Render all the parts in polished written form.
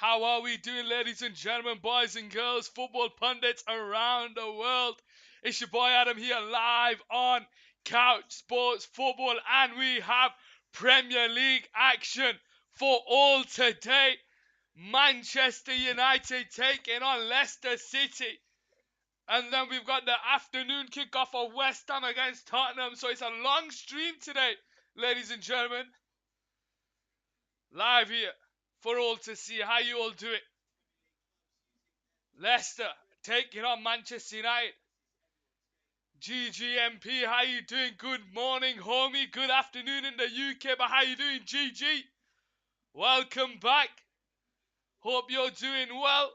How are we doing, ladies and gentlemen, boys and girls, football pundits around the world? It's your boy Adam here, live on Couch Sports Football, and we have Premier League action for all today. Manchester United taking on Leicester City. And then we've got the afternoon kickoff of West Ham against Tottenham. So it's a long stream today, ladies and gentlemen. Live here for all to see. How you all do it. Leicester taking on Manchester United. GGMP, how you doing? Good morning, homie. Good afternoon in the UK, but how you doing, GG? Welcome back. Hope you're doing well.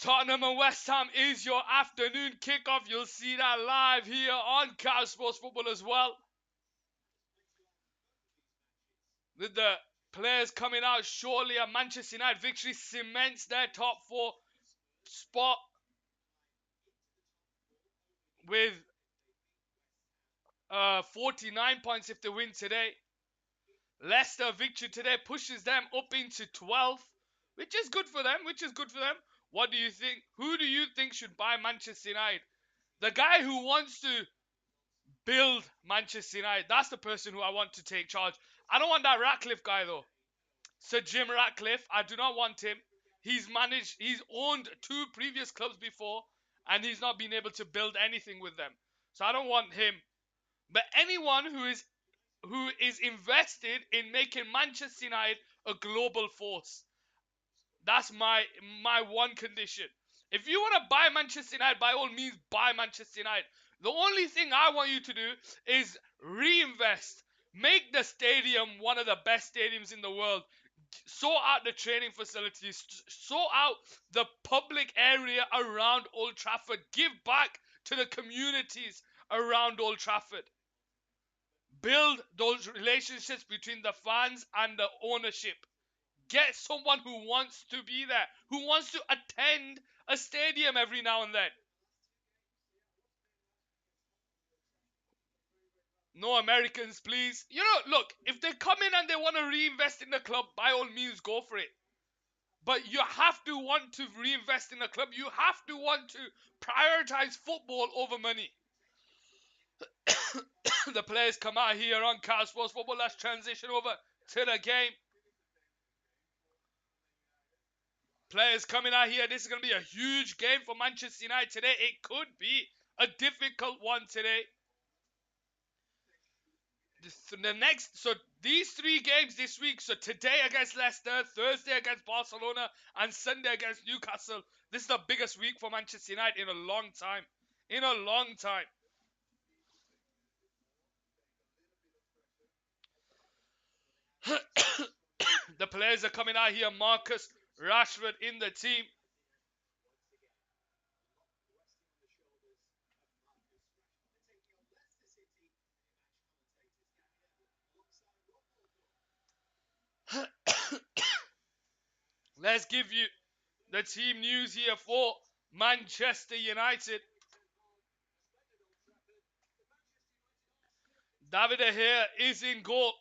Tottenham and West Ham is your afternoon kickoff. You'll see that live here on Couch Sports Football as well. With the players coming out shortly, a Manchester United victory cements their top four spot with 49 points if they win today. Leicester victory today pushes them up into 12th, which is good for them. What do you think? Who do you think should buy Manchester United? The guy who wants to build Manchester United, that's the person who I want to take charge. I don't want that Ratcliffe guy though. Sir Jim Ratcliffe, I do not want him. He's owned two previous clubs before, and he's not been able to build anything with them. So I don't want him. But anyone who is invested in making Manchester United a global force, that's my one condition. If you want to buy Manchester United, by all means, buy Manchester United. The only thing I want you to do is reinvest. Make the stadium one of the best stadiums in the world. Sort out the training facilities. Sort out the public area around Old Trafford. Give back to the communities around Old Trafford. Build those relationships between the fans and the ownership. Get someone who wants to be there, who wants to attend a stadium every now and then. No Americans, please. Look, if they come in and they want to reinvest in the club, by all means, go for it. But you have to want to reinvest in the club. You have to want to prioritize football over money. The players come out here on Couch Sports Football. Let's transition over to the game. Players coming out here. This is going to be a huge game for Manchester United today. It could be a difficult one today. These three games this week, so today against Leicester, Thursday against Barcelona, and Sunday against Newcastle. This is the biggest week for Manchester United in a long time. The players are coming out here. Marcus Rashford in the team. Let's give you the team news here for Manchester United. David De Gea is in goal.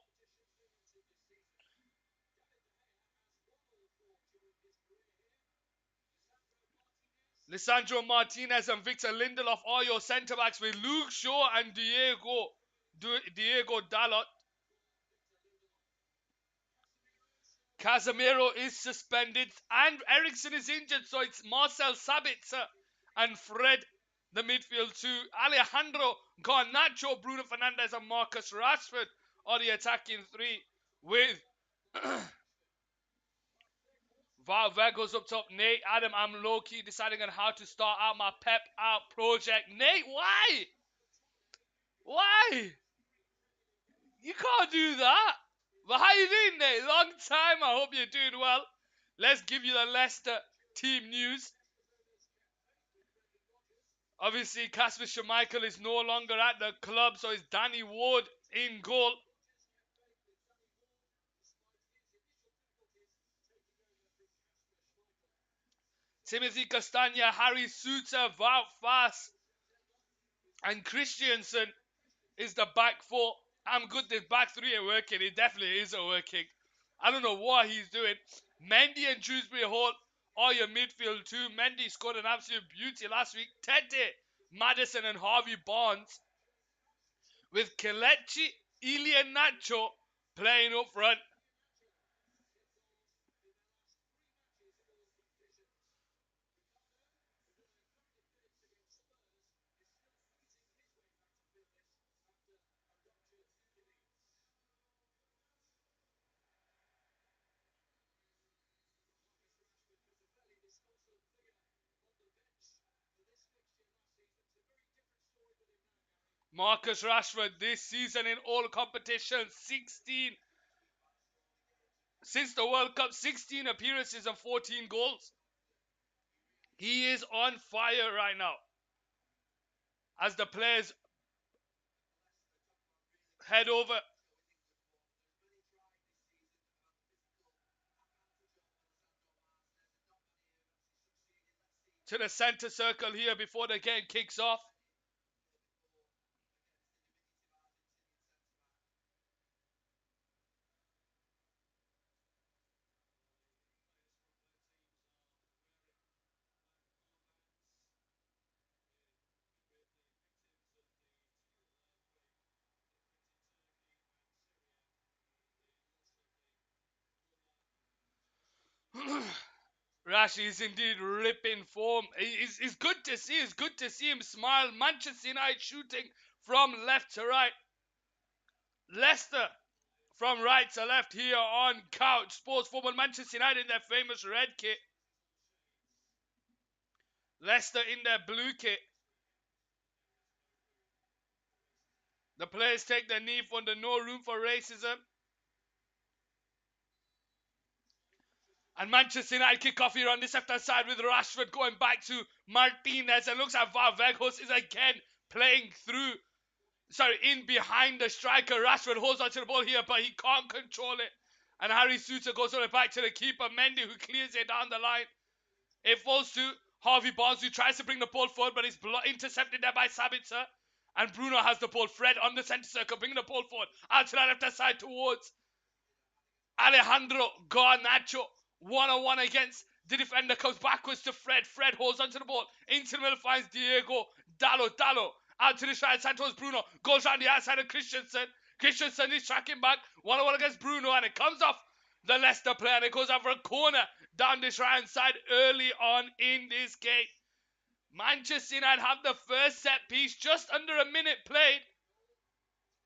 Lisandro Martinez and Victor Lindelof are your centre-backs, with Luke Shaw and Diego Dalot. Casemiro is suspended and Eriksen is injured, so it's Marcel Sabitzer and Fred, the midfield two. Alejandro Garnacho, Bruno Fernandes and Marcus Rashford are the attacking three, with Valvego's up top. Nate, Adam, I'm low-key deciding on how to start out my Pep Out project. Nate, why? Why? You can't do that. But how you doing, Nate? Long time. I hope you're doing well. Let's give you the Leicester team news. Obviously, Kasper Schmeichel is no longer at the club, so it's Danny Ward in goal. Timothy Castagna, Harry Suter, Wout Faes, and Christiansen is the back four. I'm good. The back three are working. It definitely is working. I don't know what he's doing. Mendy and Shrewsbury Hall are your midfield too. Mendy scored an absolute beauty last week. Tete, Madison and Harvey Barnes with Kelechi Iheanacho playing up front. Marcus Rashford this season in all competitions, 16 since the World Cup, 16 appearances and 14 goals. He is on fire right now as the players head over to the center circle here before the game kicks off. Rashi is indeed ripping form. It's good to see. It's good to see him smile. Manchester United shooting from left to right. Leicester from right to left here on Couch Sports Football. Manchester United in their famous red kit. Leicester in their blue kit. The players take their knee for the no room for racism. And Manchester United kick off here on this left-hand side with Rashford going back to Martinez. And looks like Veghos is again playing through. Sorry, in behind the striker. Rashford holds onto the ball here, but he can't control it. And Harry Suter goes all the way back to the keeper, Mendy, who clears it down the line. It falls to Harvey Barnes, who tries to bring the ball forward, but he's intercepted there by Sabitzer. And Bruno has the ball. Fred on the centre circle, bringing the ball forward. Out to the left-hand side towards Alejandro Garnacho. One-on-one against the defender. Comes backwards to Fred. Fred holds onto the ball. Into the middle finds Diego Dallo. Out to the right side towards Bruno. Goes round the outside of Christensen. Christensen is tracking back. One-on-one against Bruno. And it comes off the Leicester player. And it goes out for a corner down this right side early on in this game. Manchester United have the first set piece. Just under a minute played.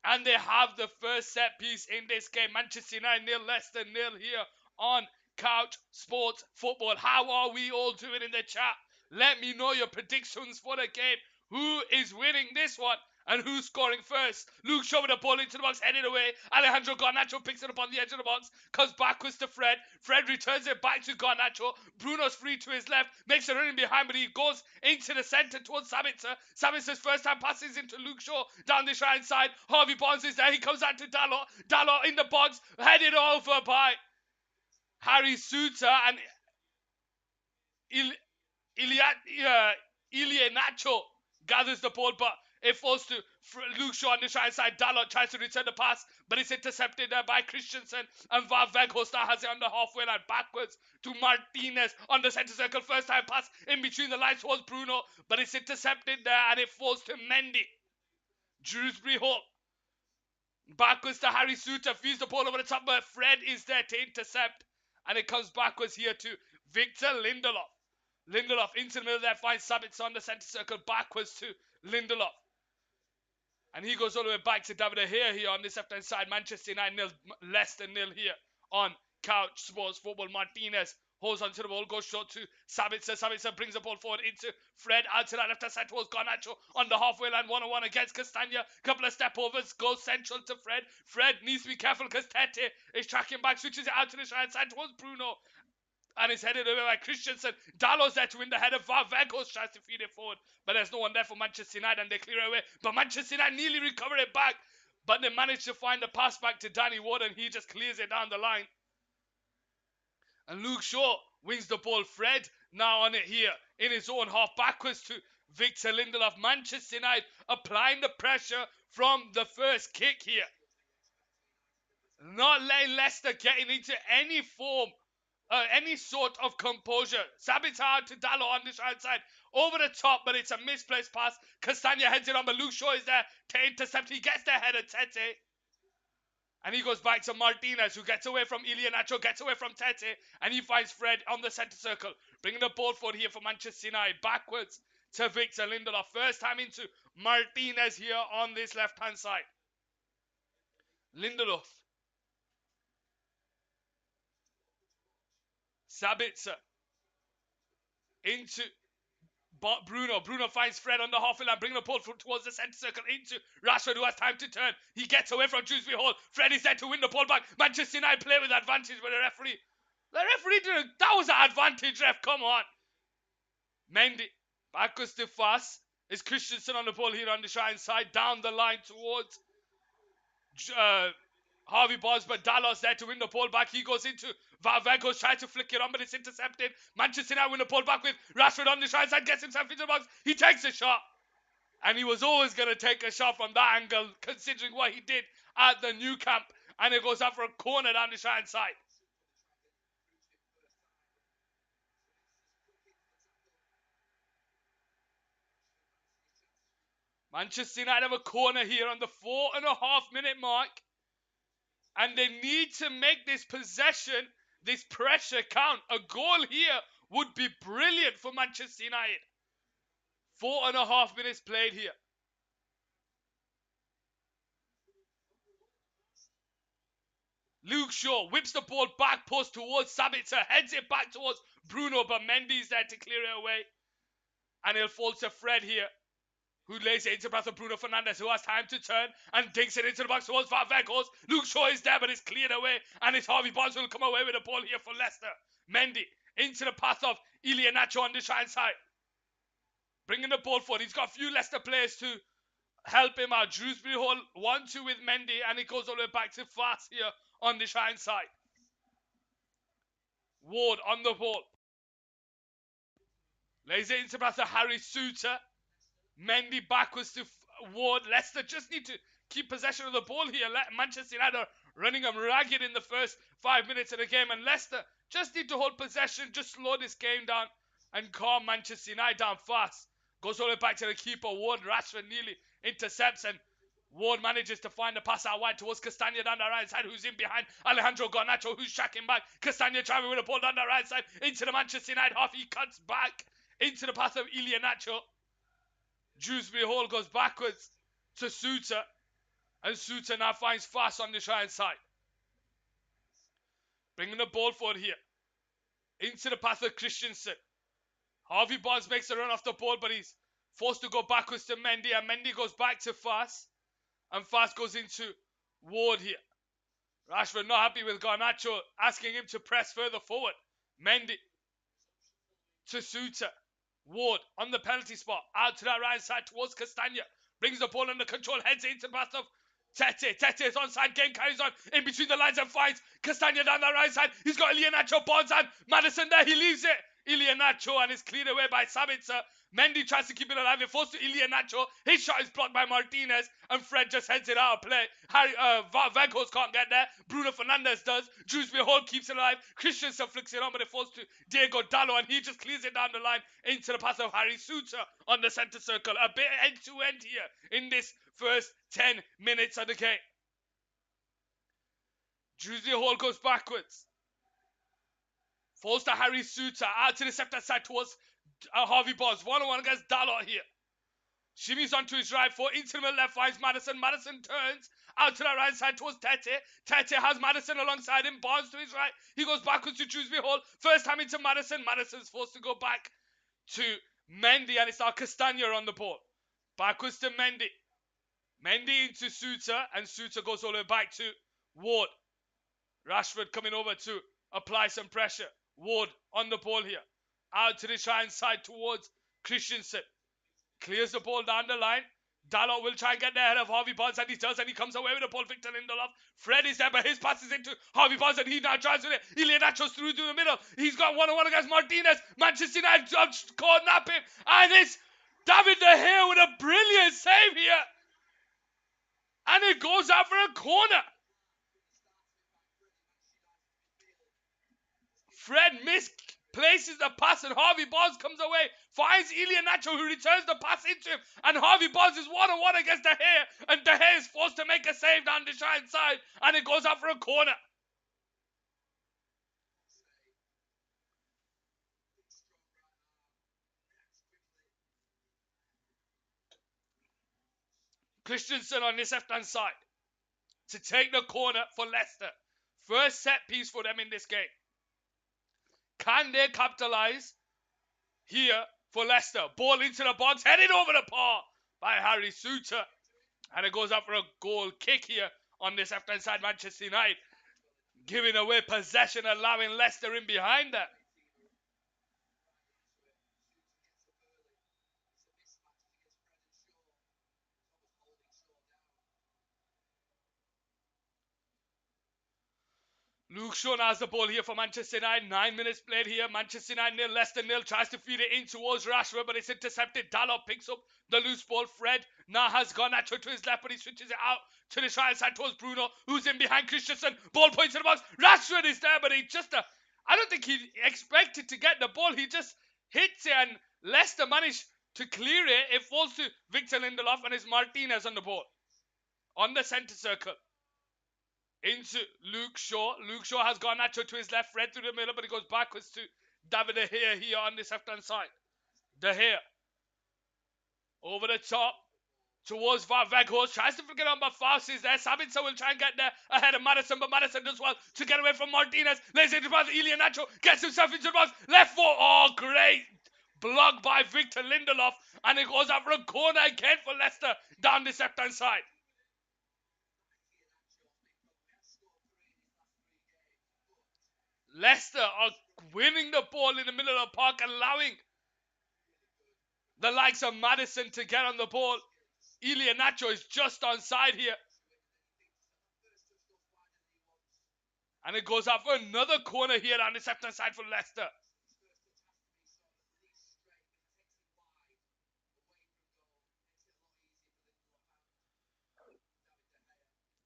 And they have the first set piece in this game. Manchester United 0, Leicester 0 here on Couch Sports Football. How are we all doing in the chat? Let me know your predictions for the game. Who is winning this one? And who's scoring first? Luke Shaw with the ball into the box, headed away. Alejandro Garnacho picks it up on the edge of the box. Comes backwards to Fred. Fred returns it back to Garnacho. Bruno's free to his left. Makes a run in behind, but he goes into the centre towards Sabitzer. Sabitzer's first time passes into Luke Shaw. Down this right side. Harvey Barnes is there. He comes out to Dallo. Dallo in the box. Headed over by Harry Suter and Iheanacho gathers the ball, but it falls to Luke Shaw on the right side. Dalot tries to return the pass, but it's intercepted there by Christensen. And Veghos now has it on the halfway line backwards to Martinez on the centre circle. First time pass in between the lines towards Bruno, but it's intercepted there and it falls to Mendy. Shrewsbury Hall. Backwards to Harry Suter. Feeds the ball over the top, but Fred is there to intercept. And it comes backwards here to Victor Lindelof. Lindelof into the middle there, finds Sabitzer on the centre circle, backwards to Lindelof. And he goes all the way back to David De Gea here on this left-hand side. Manchester United 0, Leicester 0 here on Couch Sports Football. Martinez holds onto the ball, goes short to Sabitzer. Sabitzer brings the ball forward into Fred, out to that left-hand side towards Garnacho on the halfway line, one-on-one against Castagna. Couple of step overs, goes central to Fred. Fred needs to be careful because Tete is tracking back, switches it out to the right side towards Bruno. And it's headed away by Christensen. Dallo's there to win the header. Veghos tries to feed it forward. But there's no one there for Manchester United and they clear it away. But Manchester United nearly recover it back. But they manage to find the pass back to Danny Ward and he just clears it down the line. And Luke Shaw wins the ball. Fred now on it here in his own half. Backwards to Victor Lindelof. Manchester United applying the pressure from the first kick here. Not letting Leicester getting into any form, any sort of composure. Sabitzer out to Dalot on this right side. Over the top, but it's a misplaced pass. Castagna heads it on, but Luke Shaw is there to intercept. He gets the header, Tete. And he goes back to Martinez, who gets away from Ilianacho, gets away from Tete, and he finds Fred on the centre circle. Bringing the ball forward here for Manchester United. Backwards to Victor Lindelof. First time into Martinez here on this left-hand side. Lindelof. Sabitzer. Into Bruno. Bruno finds Fred on the halfway line, bringing the ball towards the centre circle into Rashford, who has time to turn. He gets away from Dewsbury Hall. Fred is there to win the ball back. Manchester United play with advantage, but the referee didn't. That was an advantage, ref. Come on. Mendy. Backwards to Fass. Is Christensen on the ball here on the right side, down the line towards Harvey Barnes, but Dallas there to win the ball back. He goes into Vagos, tries to flick it on, but it's intercepted. Manchester United win the ball back with Rashford on the right side, gets himself into the box. He takes a shot. And he was always going to take a shot from that angle, considering what he did at the new camp. And it goes out for a corner down the right side. Manchester United have a corner here on the 4.5-minute mark. And they need to make this possession, this pressure count. A goal here would be brilliant for Manchester United. 4.5 minutes played here. Luke Shaw whips the ball back post towards Sabitzer, heads it back towards Bruno, but Mendy's there to clear it away. And it'll fall to Fred here, who lays it into pass of Bruno Fernandes, who has time to turn and dinks it into the box towards Vagos. Luke Shaw is there, but it's cleared away, and it's Harvey Barnes who will come away with the ball here for Leicester. Mendy into the path of Ilianacho on the right side. Bringing the ball forward. He's got a few Leicester players to help him out. Dewsbury Hall 1-2 with Mendy, and it goes all the way back to Fass here on the right side. Ward on the ball. Lays it into pass of Harry Suter. Mendy backwards to Ward. Leicester just need to keep possession of the ball here. Manchester United are running them ragged in the first 5 minutes of the game, and Leicester just need to hold possession, just slow this game down and calm Manchester United down fast. Goes all the way back to the keeper, Ward. Rashford nearly intercepts, and Ward manages to find the pass out wide towards Castagna down the right side, who's in behind Alejandro Garnacho, who's tracking back. Castagna trying with the ball down the right side into the Manchester United half. He cuts back into the path of Ilianacho. Dewsbury Hall goes backwards to Suter, and Suter now finds Fass on the right side. Bringing the ball forward here into the path of Christensen. Harvey Barnes makes a run off the ball, but he's forced to go backwards to Mendy, and Mendy goes back to Fass, and Fass goes into Ward here. Rashford not happy with Garnacho, asking him to press further forward. Mendy to Suter. Ward on the penalty spot, out to that right side towards Castagna. Brings the ball under control, heads into the path of Tete. Tete is onside, game carries on in between the lines and finds Castagna down the right side. He's got Ilianacho, Barnes and Maddison there. He leaves it. Ilianacho, and is cleared away by Sabitzer. Mendy tries to keep it alive. It falls to Ilianacho. His shot is blocked by Martinez, and Fred just heads it out of play. Vagos can't get there. Bruno Fernandes does. Dewsbury Hall keeps it alive. Christensen flicks it on, but it falls to Diego Dalot, and he just clears it down the line into the path of Harry Suter on the centre circle. A bit end-to-end here in this first 10 minutes of the game. Dewsbury Hall goes backwards. Falls to Harry Suter, out to the left side towards Harvey Barnes. 1-on-1 against Dalot here. Shimmies onto his right foot, into the left, finds Maddison. Maddison turns out to the right side towards Tete. Tete has Maddison alongside him. Barnes to his right. He goes backwards to Dewsbury Hall. First time into Maddison. Maddison's forced to go back to Mendy, and it's now Castagna on the ball. Backwards to Mendy. Mendy into Suter, and Suter goes all the way back to Ward. Rashford coming over to apply some pressure. Ward on the ball here. Out to the right side towards Christensen. Clears the ball down the line. Dalot will try and get the head of Harvey Barnes, and he does, and he comes away with the ball. Victor Lindelof. Fred is there, but his pass is into Harvey Barnes, and he now drives with it. Ilianacho's through to the middle. He's got 1-on-1 against Martinez. Manchester United caught napping, and it's David De Gea with a brilliant save here. And it goes out for a corner. Fred misplaces the pass and Harvey Barnes comes away, finds Iheanacho who returns the pass into him, and Harvey Barnes is one-on-one against De Gea, and De Gea is forced to make a save down the right side, and it goes out for a corner. Christensen on this left-hand side to take the corner for Leicester. First set piece for them in this game. Can they capitalise here for Leicester? Ball into the box, headed over the bar by Harry Suter. And it goes up for a goal kick here on this left-hand side. Manchester United giving away possession, allowing Leicester in behind that. Luke Shaw has the ball here for Manchester United. 9 minutes played here. Manchester United 0, Leicester 0. Tries to feed it in towards Rashford, but it's intercepted. Dalot picks up the loose ball. Fred now has Garnacho to his left, but he switches it out to the right side towards Bruno, who's in behind Christensen. Ball points to the box. Rashford is there, but he just... I don't think he expected to get the ball. He just hits it, and Leicester managed to clear it. It falls to Victor Lindelof, and it's Martinez on the ball. On the centre circle. Into Luke Shaw. Luke Shaw has Garnacho to his left, Fred through the middle, but he goes backwards to David De Gea here on this left-hand side. De Gea. Over the top. Towards Weghorst. Tries to get on, but Faust is there. Sabitzer will try and get there ahead of Maddison, but Maddison does well to get away from Martinez. Lays it past Iheanacho. Gets himself into the box. Left foot. Oh, great. Blocked by Victor Lindelof. And it goes out for a corner again for Leicester down this left-hand side. Leicester are winning the ball in the middle of the park, allowing the likes of Maddison to get on the ball. Iheanacho is just onside here. And it goes out for another corner here on the left-hand side for Leicester.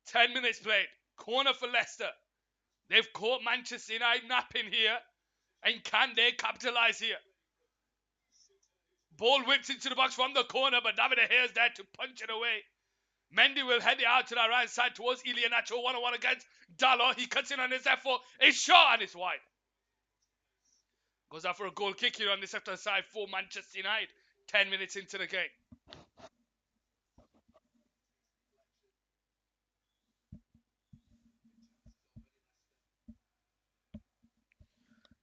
Ten minutes played. Corner for Leicester. They've caught Manchester United napping here. And can they capitalise here? Ball whips into the box from the corner, but David De Gea is there to punch it away. Mendy will head it out to the right side towards Iheanacho. One-on-one against Dalot. He cuts in on his left foot. It's shot and it's wide. Goes out for a goal kick here on this left-hand side for Manchester United. 10 minutes into the game.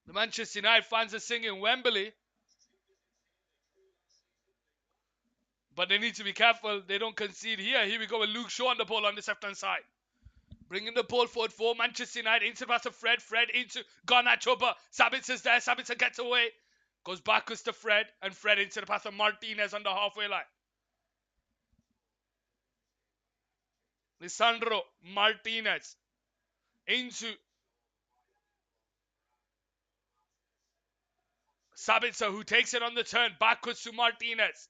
The Manchester United fans are singing Wembley. But they need to be careful they don't concede here. Here we go with Luke Shaw on the ball on this left-hand side. Bringing the ball forward for Manchester United. Into the pass of Fred. Fred into Garnacho, but Sabitzer's there. Sabitzer gets away. Goes backwards to Fred. And Fred into the path of Martinez on the halfway line. Lisandro Martinez. Into Sabitzer, who takes it on the turn. Backwards to Martinez.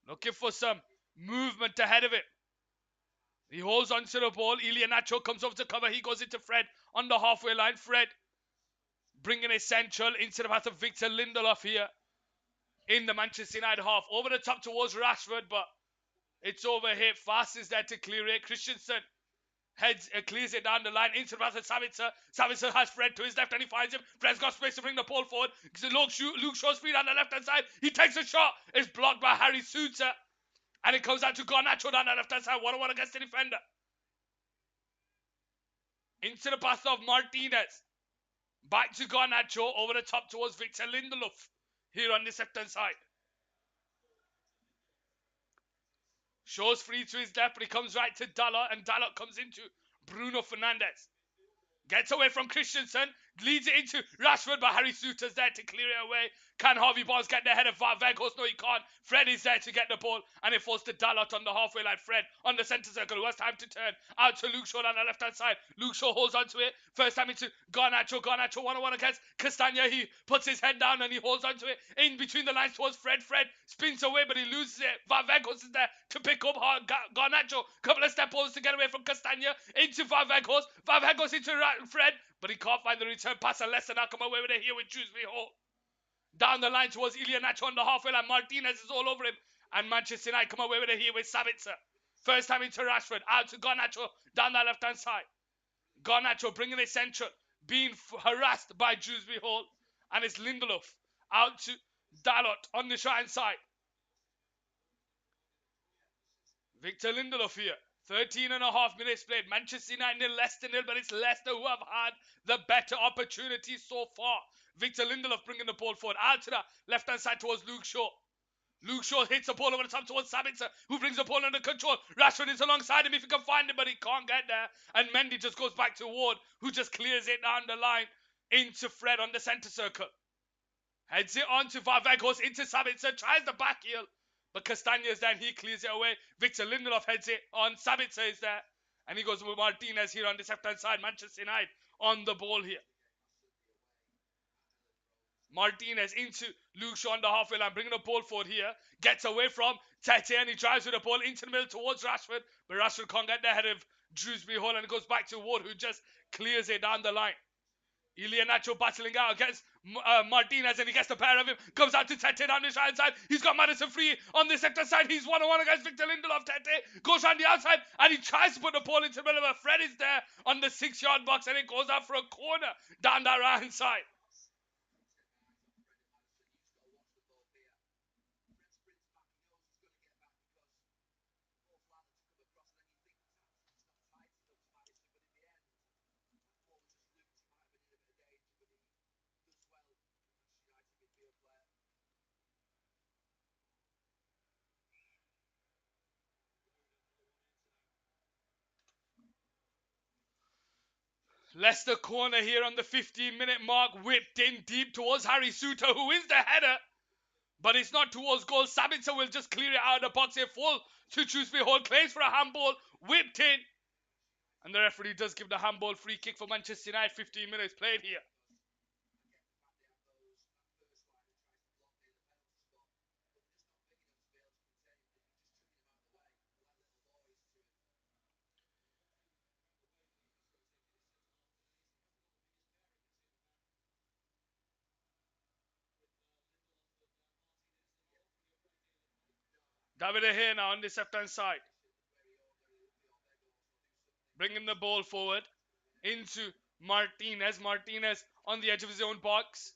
Looking for some movement ahead of it. He holds onto the ball. Iheanacho comes over to cover. He goes into Fred on the halfway line. Fred bringing it central into the path of Victor Lindelof here in the Manchester United half. Over the top towards Rashford, but it's over here. Fast is there to clear it. Christensen clears it down the line into the path of Sabitzer. Sabitzer has Fred to his left and he finds him. Fred's got space to bring the ball forward. Luke Shaw's feet on the left-hand side. He takes a shot. It's blocked by Harry Suter. And it comes out to Garnacho down the left-hand side. 1-on-1 against the defender. Into the path of Martinez. Back to Garnacho. Over the top towards Victor Lindelof. Here on this left-hand side. Shaw's free to his left, but he comes right to Dalot. And Dalot comes into Bruno Fernandes. Gets away from Christensen. Leads it into Rashford, but Harry Suter's there to clear it away. Can Harvey Barnes get the head of Vegas? No, he can't. Fred is there to get the ball, and it falls to Dalot on the halfway line. Fred on the centre circle, who has time to turn out to Luke Shaw on the left-hand side. Luke Shaw holds onto it. First time into Garnacho. Garnacho one-on-one against Castagna. He puts his head down and he holds onto it in between the lines towards Fred. Fred spins away, but he loses it. Vegas is there to pick up Garnacho. Couple of step balls to get away from Castagna into Vegas. Vegas into Fred, but he can't find the return pass, and Leicester now come away with it here with Dewsbury Hall. Down the line towards Ilianacho on the halfway line. Martinez is all over him. And Manchester United come away with it here with Sabitzer. First time into Rashford. Out to Garnacho down that left-hand side. Garnacho bringing it central. Being harassed by Dewsbury Hall. And it's Lindelof. Out to Dalot on the right-hand side. Victor Lindelof here. 13 and a half minutes played. Manchester United nil, Leicester nil, but it's Leicester who have had the better opportunities so far. Victor Lindelof bringing the ball forward. Out to the left-hand side towards Luke Shaw. Luke Shaw hits the ball over the top towards Sabitzer, who brings the ball under control. Rashford is alongside him if he can find him, but he can't get there. And Mendy just goes back to Ward, who just clears it down the line into Fred on the centre circle. Heads it on to Vegas, into Sabitzer, tries the back heel. But Castagna is there and he clears it away. Victor Lindelof heads it on. Sabitzer is there. And he goes with Martinez here on the left-hand side. Manchester United on the ball here. Martinez into Luke Shaw on the halfway line, bringing the ball forward here. Gets away from Tete and he drives with the ball into the middle towards Rashford. But Rashford can't get the head of Dewsbury Hall and it goes back to Ward, who just clears it down the line. Ilianacho battling out against Martinez and he gets the pair of him. Comes out to Tete down the right side. He's got Maddison free on the sector side. He's one-on-one against Victor Lindelof. Tete goes around the outside and he tries to put the ball into the middle of it. Fred is there on the 6-yard box and it goes out for a corner down that right-hand side. Leicester corner here on the 15-minute mark, whipped in deep towards Harry Souttar, who is the header, but it's not towards goal. Sabitzer will just clear it out of the box here, full to Dewsbury Hall, claims for a handball, whipped in, and the referee does give the handball free kick for Manchester United. 15 minutes played here. David De Gea now on this left-hand side. Bringing the ball forward into Martinez. Martinez on the edge of his own box.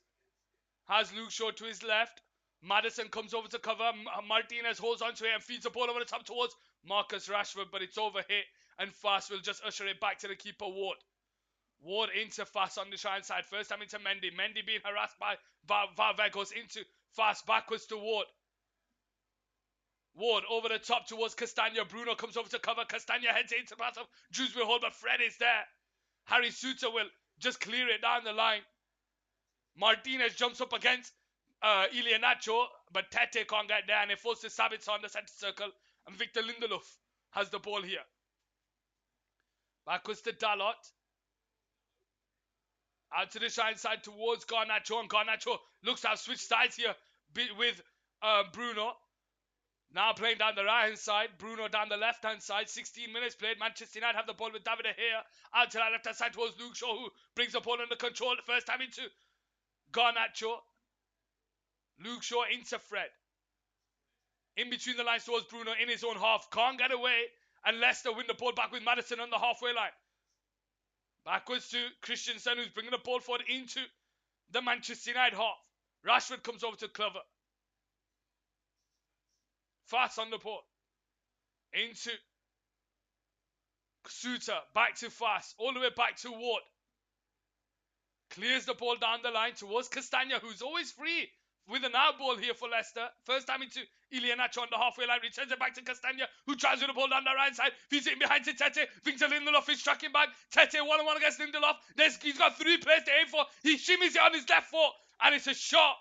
Has Luke Shaw to his left. Maddison comes over to cover. Martinez holds onto it and feeds the ball over the top towards Marcus Rashford, but it's overhit and Fast will just usher it back to the keeper, Ward. Ward into Fast on the right side. First time into Mendy. Mendy being harassed by Vegas into Fast, backwards to Ward. Ward over the top towards Castagna. Bruno comes over to cover. Castagna heads into the pass of Dewsbury Hall, but Fred is there. Harry Souttar will just clear it down the line. Martinez jumps up against Ilianacho, but Tete can't get there, and it falls to Sabitzer on the centre circle, and Victor Lindelof has the ball here. Backwards to Dalot. Out to the side side towards Garnacho, and Garnacho looks to have switched sides here with Bruno. Now playing down the right-hand side. Bruno down the left-hand side. 16 minutes played. Manchester United have the ball with David De Gea. Out to that left-hand side towards Luke Shaw, who brings the ball under control. The first time into Garnacho. Luke Shaw into Fred. In between the lines towards Bruno in his own half. Can't get away. And Leicester win the ball back with Maddison on the halfway line. Backwards to Christensen, who's bringing the ball forward into the Manchester United half. Rashford comes over to Clover. Fast on the ball. Into Souttar. Back to Fast. All the way back to Ward. Clears the ball down the line towards Castagna, who's always free with an out ball here for Leicester. First time into Ilianacho on the halfway line. Returns it back to Castagna, who tries with the ball down the right side. Feeds it in behind to Tete. Victor Lindelof is tracking back. Tete one-on-one against Lindelof. He's got 3 players to aim for. He shimmies it on his left foot. And it's a shot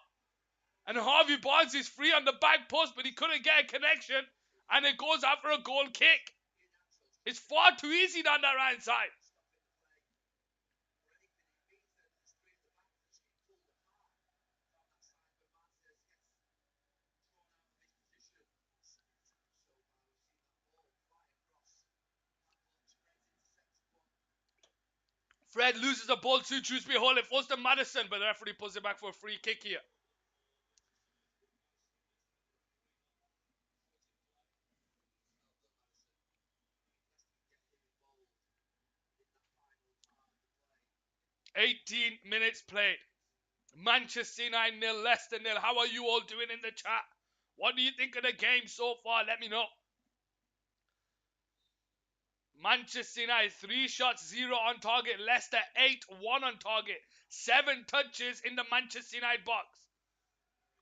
And Harvey Barnes is free on the back post, but he couldn't get a connection. And it goes out for a goal kick. It's far too easy down that right side. Fred loses the ball to Dewsbury Hall. It falls to Madison, but the referee pulls it back for a free kick here. "18 minutes played. Manchester United 0, Leicester 0. How are you all doing in the chat? What do you think of the game so far? Let me know. Manchester United 3 shots, 0 on target. Leicester 8, 1 on target. 7 touches in the Manchester United box.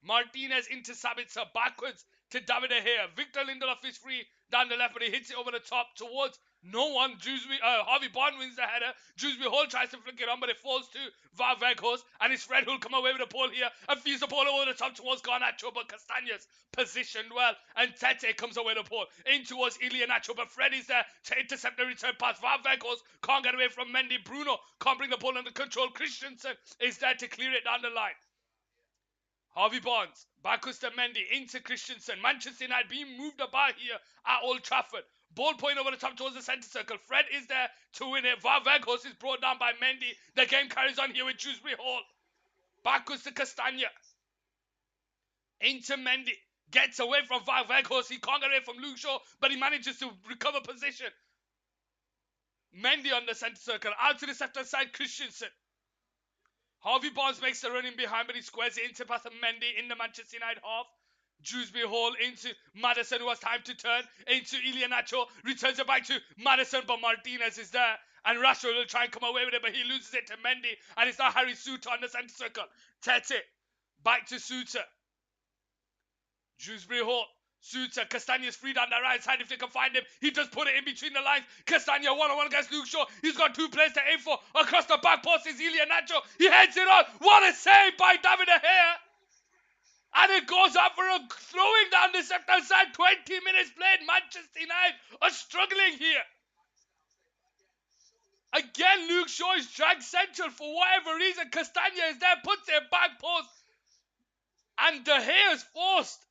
Martinez into Sabitzer, backwards to David De Gea. Victor Lindelof is free down the left, but he hits it over the top towards no one. Harvey Barnes wins the header. Dewsbury Hall tries to flick it on, but it falls to Veghorst, and it's Fred who'll come away with the ball here and feeds the ball over the top towards Garnacho, but Castañas positioned well, and Tete comes away with the ball in towards Ilianacho, but Fred is there to intercept the return pass. Veghorst can't get away from Mendy. Bruno can't bring the ball under control. Christensen is there to clear it down the line. Harvey Barnes, backwards to Mendy, into Christensen. Manchester United being moved about here at Old Trafford. Ball point over the top towards the centre circle. Fred is there to win it. Veghorst is brought down by Mendy. The game carries on here with Dewsbury Hall. Backwards to Castagna. Into Mendy. Gets away from Veghorst. He can't get away from Luke Shaw, but he manages to recover position. Mendy on the centre circle. Out to the left hand side, Christensen. Harvey Barnes makes the run in behind, but he squares it into pass of Mendy in the Manchester United half. Dewsbury Hall into Madison, who has time to turn into Ilianacho. Returns it back to Madison, but Martinez is there. And Rashford will try and come away with it, but he loses it to Mendy. And it's now Harry Souttar on the centre circle. Tete. Back to Souttar. Dewsbury Hall. Souttar. Castaña's free down the right side if they can find him. He does put it in between the lines. Castaña one-on-one against Luke Shaw. He's got 2 players to aim for. Across the back post is Ilianacho. He heads it on. What a save by David De Gea. And it goes up for a throwing down the left-hand side. 20 minutes played. Manchester United are struggling here. Again, Luke Shaw is dragged central for whatever reason. Castaña is there, puts it back post. And De Gea is forced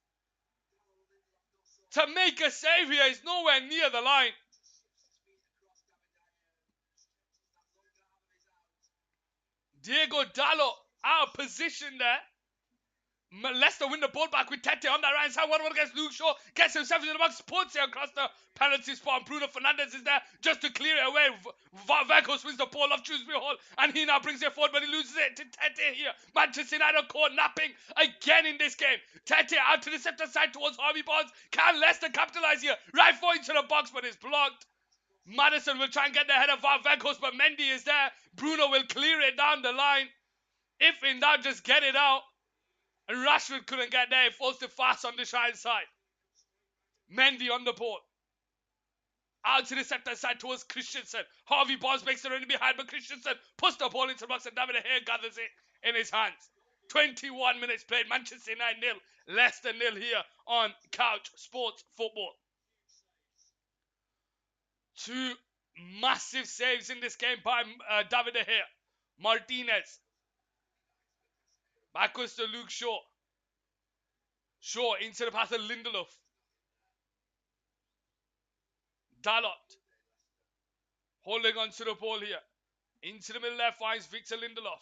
to make a save here. He's nowhere near the line. Diego Dalot out of position there. Leicester win the ball back with Tete on the right side. 1-1 against Luke Shaw. Gets himself into the box. Puts it across the penalty spot. And Bruno Fernandes is there just to clear it away. Veghorst wins the ball off Dewsbury Hall. And he now brings it forward, but he loses it to Tete here. Manchester United caught napping again in this game. Tete out to the center side towards Harvey Barnes. Can Leicester capitalize here? Right foot into the box, but it's blocked. Madison will try and get the head of Veghorst, but Mendy is there. Bruno will clear it down the line. If in doubt, just get it out. And Rashford couldn't get there. It falls to Fast on the right side. Mendy on the ball. Out to the center side towards Christensen. Harvey Barnes makes the run behind, but Christensen puts the ball into the box and David De Gea gathers it in his hands. 21 minutes played. Manchester United 0. Leicester 0 here on Couch Sports Football. 2 massive saves in this game by David De Gea. Martinez. Backwards to Luke Shaw. Shaw into the pass of Lindelof. Dalot. Holding on to the ball here. Into the middle left finds Victor Lindelof.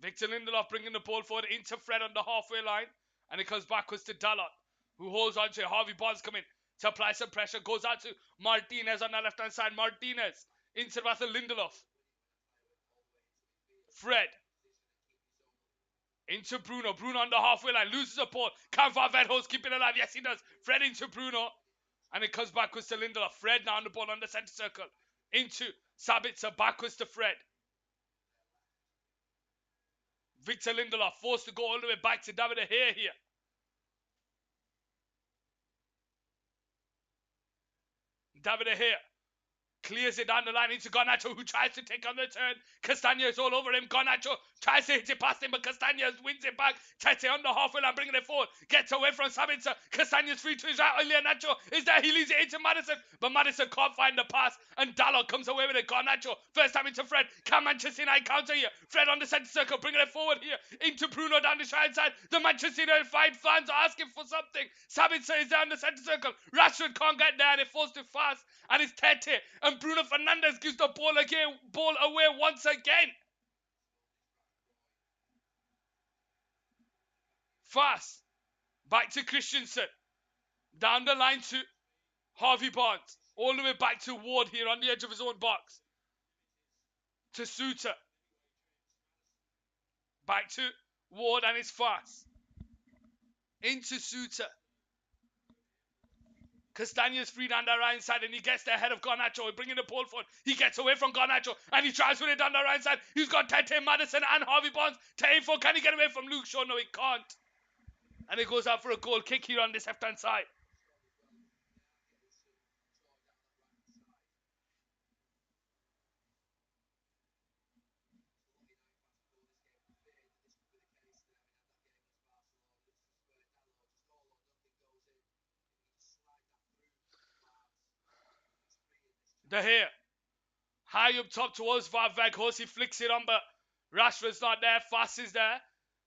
Victor Lindelof bringing the ball forward into Fred on the halfway line. And it comes backwards to Dalot, who holds on to it. Harvey Barnes coming to apply some pressure. Goes out to Martinez on the left-hand side. Martinez into the pass of Lindelof. Fred. Into Bruno. Bruno on the halfway line. Loses the ball. Can Veghorst keep it alive? Yes, he does. Fred into Bruno. And it comes backwards to Lindelof. Fred now on the ball on the centre circle. Into Sabitzer. Backwards to Fred. Victor Lindelof forced to go all the way back to David De Gea here. David De Gea. Clears it down the line into Garnacho, who tries to take on the turn. Castagna is all over him. Garnacho tries to hit it past him, but Castagna wins it back. Tete on the halfway line, bringing it forward. Gets away from Sabitzer. Castagna's free to his right. Nacho is there. He leaves it into Madison, but Madison can't find the pass. And Dalot comes away with it. Garnacho, first time into Fred. Can Manchester United counter here? Fred on the centre circle, bringing it forward here. Into Bruno down the right side. The Manchester United fans are asking for something. Sabitzer is there on the centre circle. Rashford can't get there, and it falls too fast. And it's Tete. And Bruno Fernandes gives the ball away once again. Fast. Back to Christensen. Down the line to Harvey Barnes. All the way back to Ward here on the edge of his own box. To Suter. Back to Ward, and it's fast. Into Suter. Castagna's free down the right side, and he gets there ahead of Garnacho, bringing the ball forward. He gets away from Garnacho, and he tries with it down the right side. He's got Tete, Madison, and Harvey Barnes to aim for. Can he get away from Luke Shaw? No, he can't. And it goes out for a goal kick here on this left-hand side. De Gea. High up top towards Weghorst. He flicks it on, but Rashford's not there. Fast is there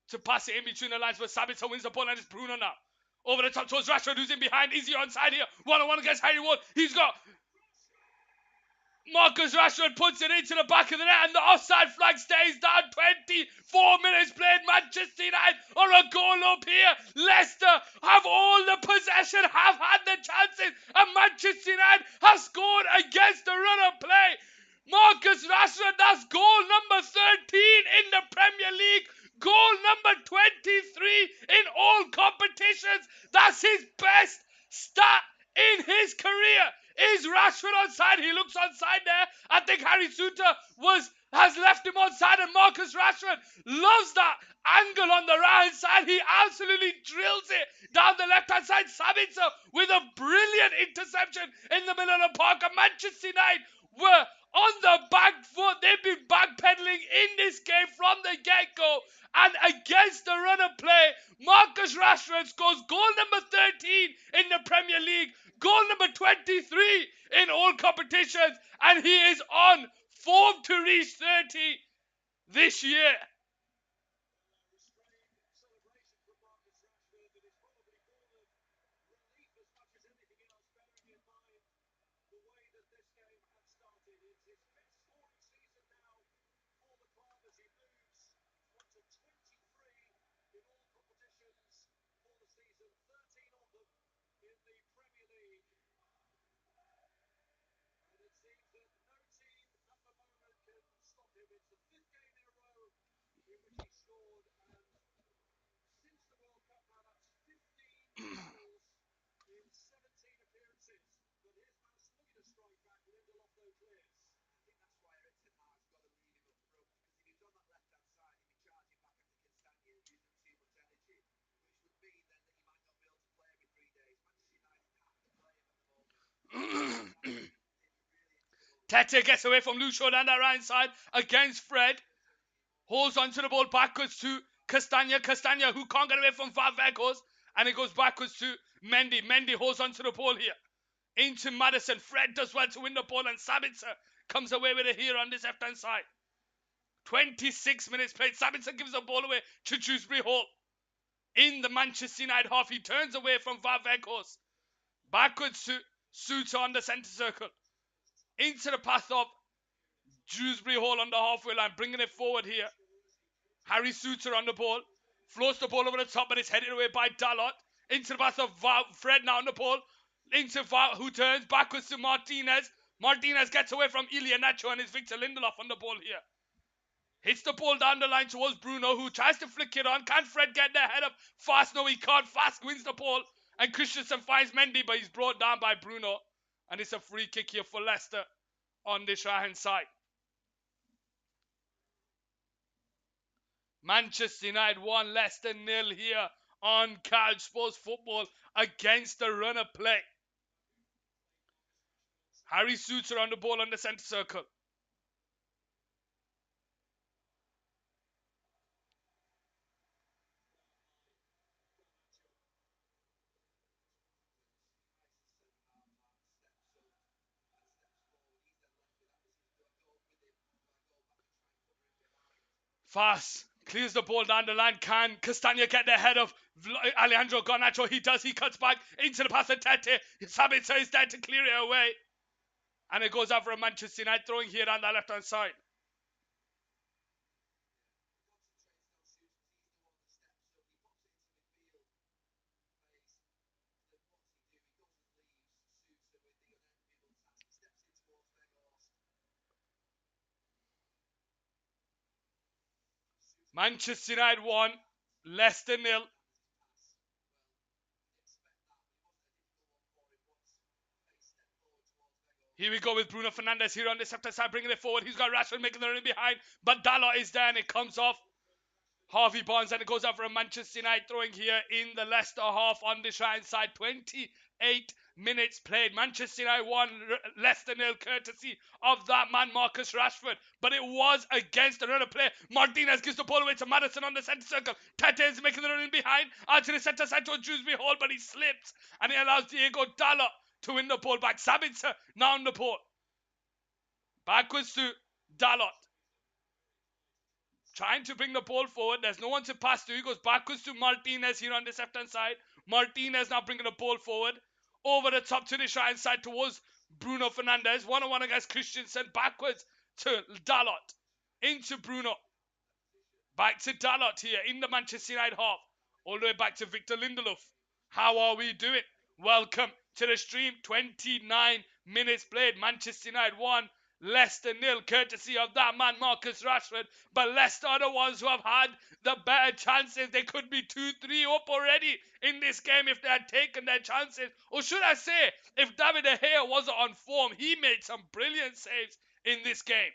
to pass it in between the lines, but Sabitzer wins the ball, and it's Bruno now. Over the top towards Rashford, who's in behind. Is he onside here? One-on-one against Harry Ward. He's got Marcus Rashford, puts it into the back of the net, and the offside flag stays down. 24 minutes played. Manchester United are a goal up here. Leicester have all the possession, have had the chances, and Manchester United have scored against the run of play. Marcus Rashford, that's goal number 13 in the Premier League. Goal number 23 in all competitions. That's his best stat in his career. Is Rashford onside? He looks onside there. I think Harry Suter has left him onside, and Marcus Rashford loves that angle on the right side. He absolutely drills it down the left-hand side. Sabitzer with a brilliant interception in the middle of the park. And Manchester United were on the back foot. They've been backpedaling in this game from the get-go. And against the run of play, Marcus Rashford scores goal number 13 in the Premier League, goal number 23 in all competitions, and he is on form to reach 30 this year. Tete gets away from Lucio down that right side against Fred. Holds onto the ball backwards to Castagna. Castagna, who can't get away from Weghorst. And it goes backwards to Mendy. Mendy holds onto the ball here. Into Madison. Fred does well to win the ball, and Sabitzer comes away with it here on this left-hand side. 26 minutes played. Sabitzer gives the ball away to Dewsbury Hall. In the Manchester United half, he turns away from Weghorst. Backwards to Suter on the centre circle. Into the path of Dewsbury Hall on the halfway line, bringing it forward here. Harry Suter on the ball. Floats the ball over the top, but it's headed away by Dalot. Into the path of Fred now on the ball. Into who turns backwards to Martinez. Martinez gets away from Iheanacho, and it's Victor Lindelof on the ball here. Hits the ball down the line towards Bruno, who tries to flick it on. Can Fred get there ahead of Fast? No, he can't. Fast wins the ball. And Christensen finds Mendy, but he's brought down by Bruno. And it's a free kick here for Leicester on this right-hand side. Manchester United 1, Leicester 0 here on Couch Sports Football against the run of play. Harry Suits are on the ball on the centre circle. Fast. Clears the ball down the line. Can Castagna get the head of Alejandro Garnacho? He does. He cuts back into the pass of Tete. Sabitzer is there to clear it away. And it goes out for a Manchester United throwing here on the left-hand side. Manchester United 1, Leicester 0. Here we go with Bruno Fernandes here on the left side, bringing it forward. He's got Rashford making the run behind, but Dalot is there and it comes off Harvey Barnes, and it goes out for a Manchester United throwing here in the Leicester half on the right side. 28 minutes played. Manchester United 1, Leicester 0, courtesy of that man Marcus Rashford. But it was against another player. Martinez gives the ball away to Maddison on the centre circle. Tete is making the run in behind. Out to the centre side to Dewsbury Hall, but he slips. And it allows Diego Dalot to win the ball back. Sabitzer now on the ball. Backwards to Dalot. Trying to bring the ball forward. There's no one to pass to. He goes backwards to Martinez here on this left-hand side. Martinez now bringing the ball forward. Over the top to the right-hand side towards Bruno Fernandes. One-on-one against Christensen. Backwards to Dalot. Into Bruno. Back to Dalot here in the Manchester United half. All the way back to Victor Lindelof. How are we doing? Welcome to the stream. 29 minutes played. Manchester United 1. Leicester 0, courtesy of that man Marcus Rashford. But Leicester are the ones who have had the better chances. They could be 2-3 up already in this game if they had taken their chances. Or should I say, if David De Gea wasn't on form, he made some brilliant saves in this game.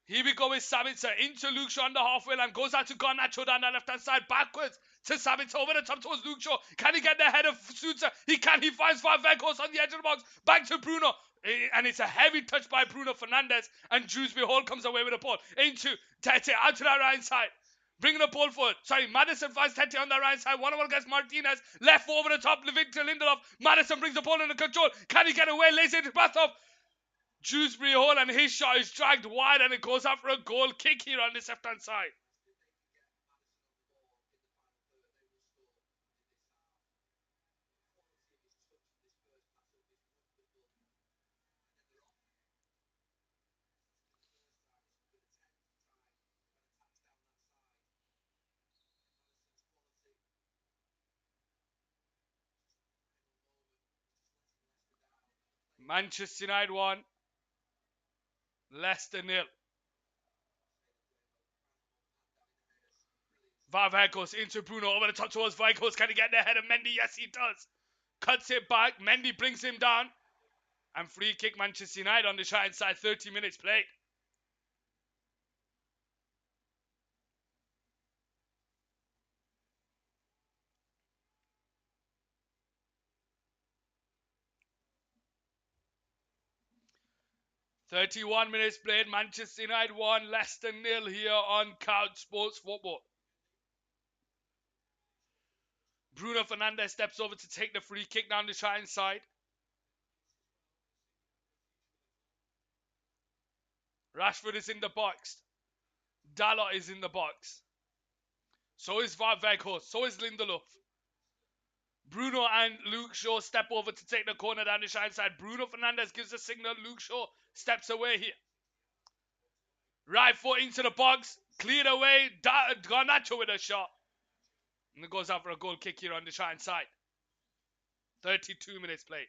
Here we go with Sabitzer into Luke Shaw on the halfway line. Goes out to Garnacho down the left-hand side. Backwards to Sabitzer over the top towards Luke Shaw. Can he get the head of Suter? He can. He finds Valverde on the edge of the box. Back to Bruno. And it's a heavy touch by Bruno Fernandes. And Dewsbury Hall comes away with the ball. Into Tete. Out to that right side. Bringing the ball forward. Sorry, Maddison finds Tete on the right side. One-on-one against Martinez. Left over the top. Victor Lindelof. Maddison brings the ball under control. Can he get away? Lays it pass off Dewsbury Hall, and his shot is dragged wide, and it goes out for a goal kick here on this left-hand side. Manchester United 1, Leicester 0. Valverde into Bruno over the top towards Vikos. Can he get the head of Mendy? Yes, he does. Cuts it back. Mendy brings him down. And free kick Manchester United on the right side. 30 minutes played. "31 minutes played. Manchester United 1, Leicester 0 here on Couch Sports Football. Bruno Fernandes steps over to take the free kick down the right side. Rashford is in the box. Dalot is in the box. So is Valverde. So is Lindelof. Bruno and Luke Shaw step over to take the corner down the right side. Bruno Fernandes gives a signal. Luke Shaw steps away here. Right foot into the box. Cleared away. Garnacho with a shot. And it goes out for a goal kick here on the right side. 32 minutes played.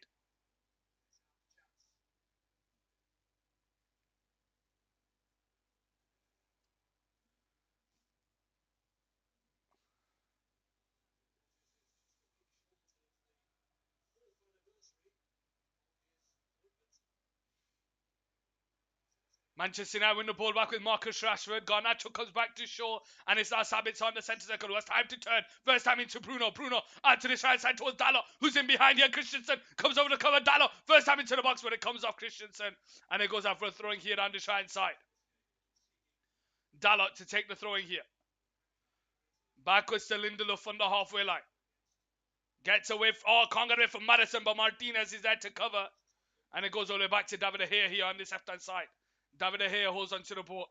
Manchester United win the ball back with Marcus Rashford. Garnacho comes back to Shaw, and it's now Sabitzer on the centre circle. Who has time to turn. First time into Bruno. Bruno out to the right side towards Dalot, who's in behind here. Christensen comes over to cover Dalot. First time into the box, but it comes off Christensen, and it goes out for a throwing here on the right side. Dalot to take the throwing here. Backwards to Lindelof on the halfway line. Gets away. Can't get away from Madison, but Martinez is there to cover, and it goes all the way back to David De Gea here on this left hand side. David De Gea holds onto the ball.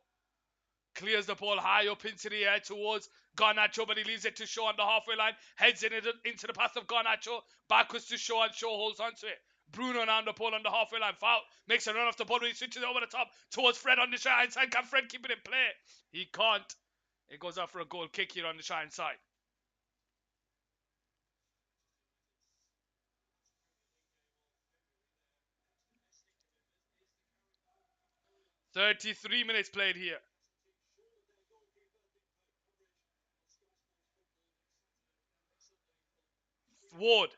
Clears the ball high up into the air towards Garnacho, but he leaves it to Shaw on the halfway line. Heads into the path of Garnacho. Backwards to Shaw, and Shaw holds onto it. Bruno now on the ball on the halfway line. Foul. Makes a run off the ball, but he switches over the top towards Fred on the side. Can Fred keep it in play? He can't. It goes out for a goal kick here on the side. 33 minutes played here. Ward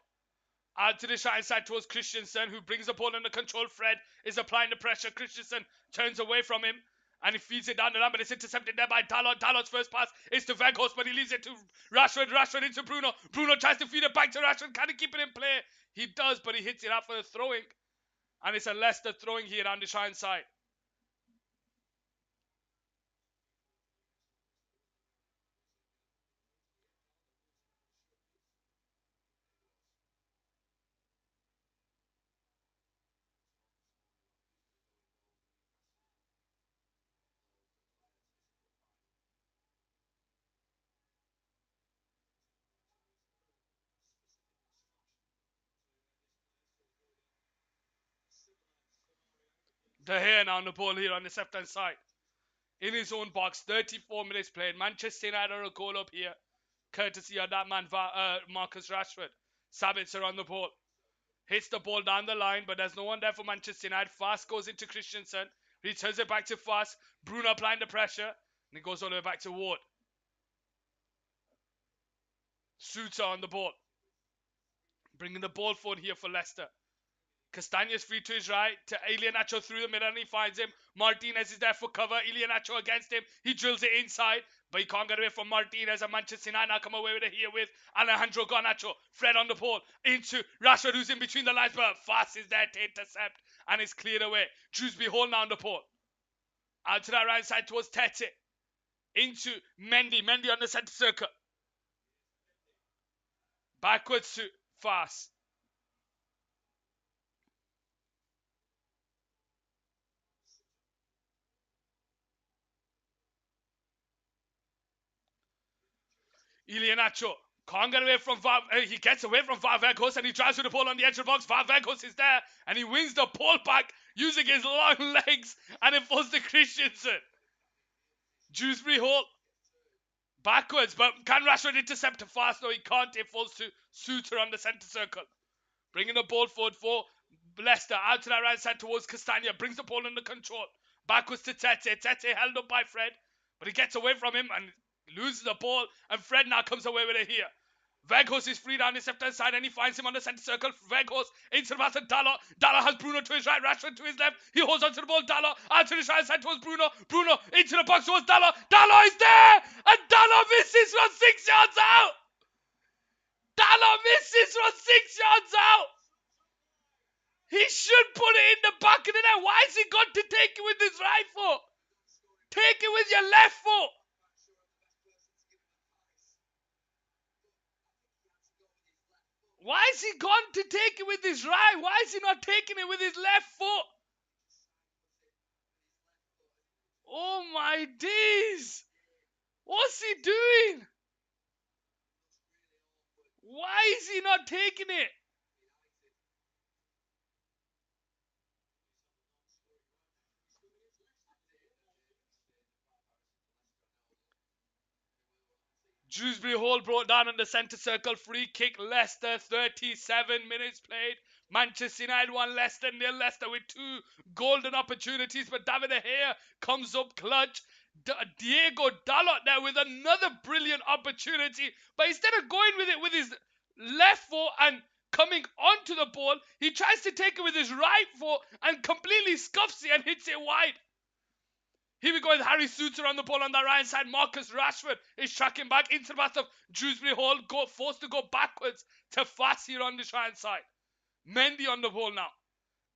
out to the right side towards Christensen, who brings the ball under control. Fred is applying the pressure. Christensen turns away from him, and he feeds it down the line, but it's intercepted there by Dalot. Dalot's first pass is to Weghorst, but he leaves it to Rashford. Rashford into Bruno. Bruno tries to feed it back to Rashford. Can he keep it in play? He does, but he hits it out for the throwing, and it's a Leicester throwing here on the right side. De Gea now on the ball here on the left hand side. In his own box, 34 minutes played. Manchester United are a goal up here, courtesy of that man, Marcus Rashford. Sabitzer on the ball. Hits the ball down the line, but there's no one there for Manchester United. Fast goes into Christensen. Returns it back to Fast. Bruno applying the pressure. And it goes all the way back to Ward. Suter on the ball. Bringing the ball forward here for Leicester. Castaña's free to his right, to Iheanacho through the middle, and he finds him. Martinez is there for cover. Iheanacho against him. He drills it inside, but he can't get away from Martinez, and Manchester United now come away with it here with Alejandro Garnacho. Fred on the ball into Rashford, who's in between the lines, but Fast is there to intercept, and it's cleared away. Dewsbury Hall now on the ball. Out to that right side towards Tete. Into Mendy. Mendy on the centre circle. Backwards to Fast. Iheanacho can't get away from he gets away from Weghorst, and he drives with the ball on the edge of the box. Weghorst is there, and he wins the ball back using his long legs, and it falls to Christensen. Dewsbury Hall backwards, but can Rashford intercept it fast? No, he can't. It falls to Suter on the centre circle. Bringing the ball forward for Leicester. Out to that right side towards Castaña. Brings the ball under control. Backwards to Tete. Tete held up by Fred, but he gets away from him and loses the ball, and Fred now comes away with it here. Weghorst is free down his left hand side, and he finds him on the centre circle. Weghorst into the pass of Dalot. Dalot has Bruno to his right, Rashford to his left. He holds onto the ball. Dalot out to the right side towards Bruno. Bruno into the box towards Dalot. Dalot is there, and Dalot misses from 6 yards out. Dalot misses from 6 yards out. He should put it in the back of the net. Why has he got to take it with his right foot? Take it with your left foot. Why has he gone to take it with his right? Why is he not taking it with his left foot? Oh my days! What's he doing? Why is he not taking it? Dewsbury Hall brought down in the centre circle. Free kick, Leicester, 37 minutes played. Manchester United 1, Leicester 0. Leicester with 2 golden opportunities, but David De Gea comes up clutch. Diego Dalot there with another brilliant opportunity, but instead of going with it with his left foot and coming onto the ball, he tries to take it with his right foot and completely scuffs it and hits it wide. Here we go with Harry Suter on the ball on the right side. Marcus Rashford is tracking back into the path of Dewsbury Hall. Forced to go backwards to Fass here on the right side. Mendy on the ball now.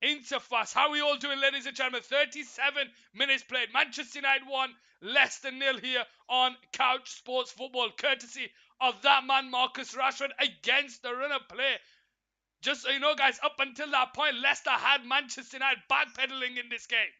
Into Fass. How are we all doing, ladies and gentlemen? 37 minutes played. Manchester United 1, Leicester 0 here on Couch Sports Football. Courtesy of that man, Marcus Rashford, against the run of play. Just so you know, guys, up until that point, Leicester had Manchester United backpedaling in this game.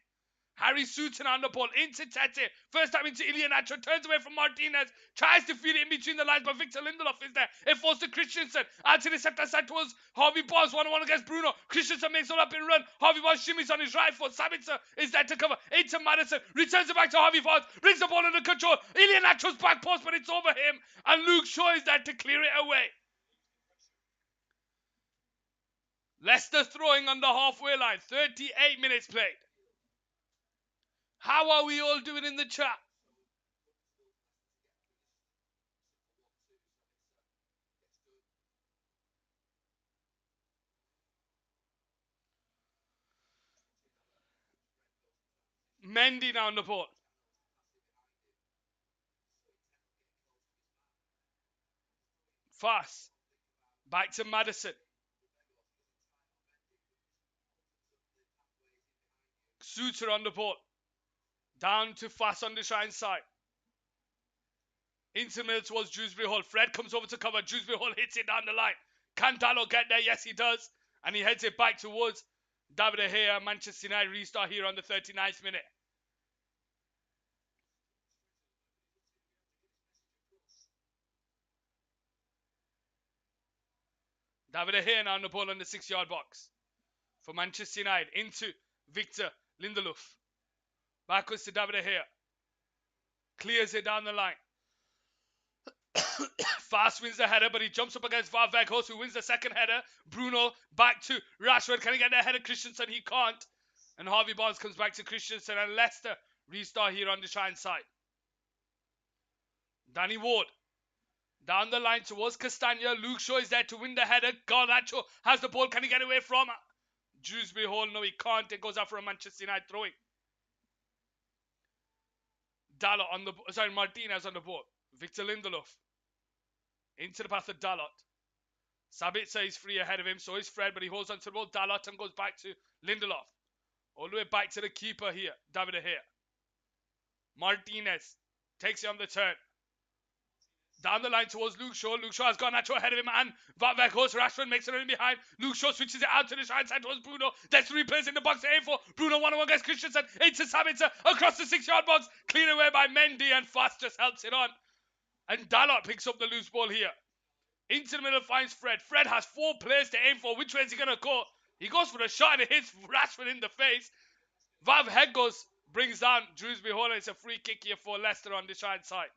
Harry Sutton on the ball, into Tete, first time into Iheanacho, turns away from Martinez, tries to feed it in between the lines, but Victor Lindelof is there. It falls to Christensen, out to the left side towards Harvey Barnes, 1-on-1 against Bruno. Christensen makes all up in run. Harvey Barnes shimmies on his right foot. Sabitzer is there to cover. Into Madison, returns it back to Harvey Barnes, brings the ball under control. Iheanacho's back post, but it's over him, and Luke Shaw is there to clear it away. Leicester throwing on the halfway line, 38 minutes played. How are we all doing in the chat? Mendy now on the ball. Fast. Back to Madison. Suter on the ball. Down to Fast on the shine side. Into middle towards Dewsbury Hall. Fred comes over to cover. Dewsbury Hall hits it down the line. Can Dalot get there? Yes, he does. And he heads it back towards David De Gea. Manchester United restart here on the 39th minute. David De Gea now on the ball on the 6-yard box. For Manchester United. Into Victor Lindelof. Backwards to David De Gea. Clears it down the line. Fast wins the header, but he jumps up against Van Veghorst, who wins the second header. Bruno back to Rashford. Can he get the header? Christensen, he can't. And Harvey Barnes comes back to Christensen, and Leicester restart here on the shine side. Danny Ward down the line towards Castagna. Luke Shaw is there to win the header. Garnacho has the ball. Can he get away from Dewsbury Hall? No, he can't. It goes out for a Manchester United throwing. Dalot on the Martinez on the ball. Victor Lindelof into the path of Dalot. Sabitzer is free ahead of him, so is Fred, but he holds on to the ball. Dalot and goes back to Lindelof. All the way back to the keeper here, David De Gea. Martinez takes it on the turn. Down the line towards Luke Shaw. Luke Shaw has got Nacho ahead of him, and Van Veghorst. Rashford makes it in behind. Luke Shaw switches it out to the right side towards Bruno. There's 3 players in the box to aim for. Bruno 1-on-1 against Christensen. Into Sabitzer across the 6-yard box. Cleared away by Mendy, and Fast just helps it on. And Dalot picks up the loose ball here. Into the middle finds Fred. Fred has 4 players to aim for. Which way is he going to go? He goes for the shot and it hits Rashford in the face. Van Veghorst brings down Dewsbury Hall. It's a free kick here for Leicester on the right side.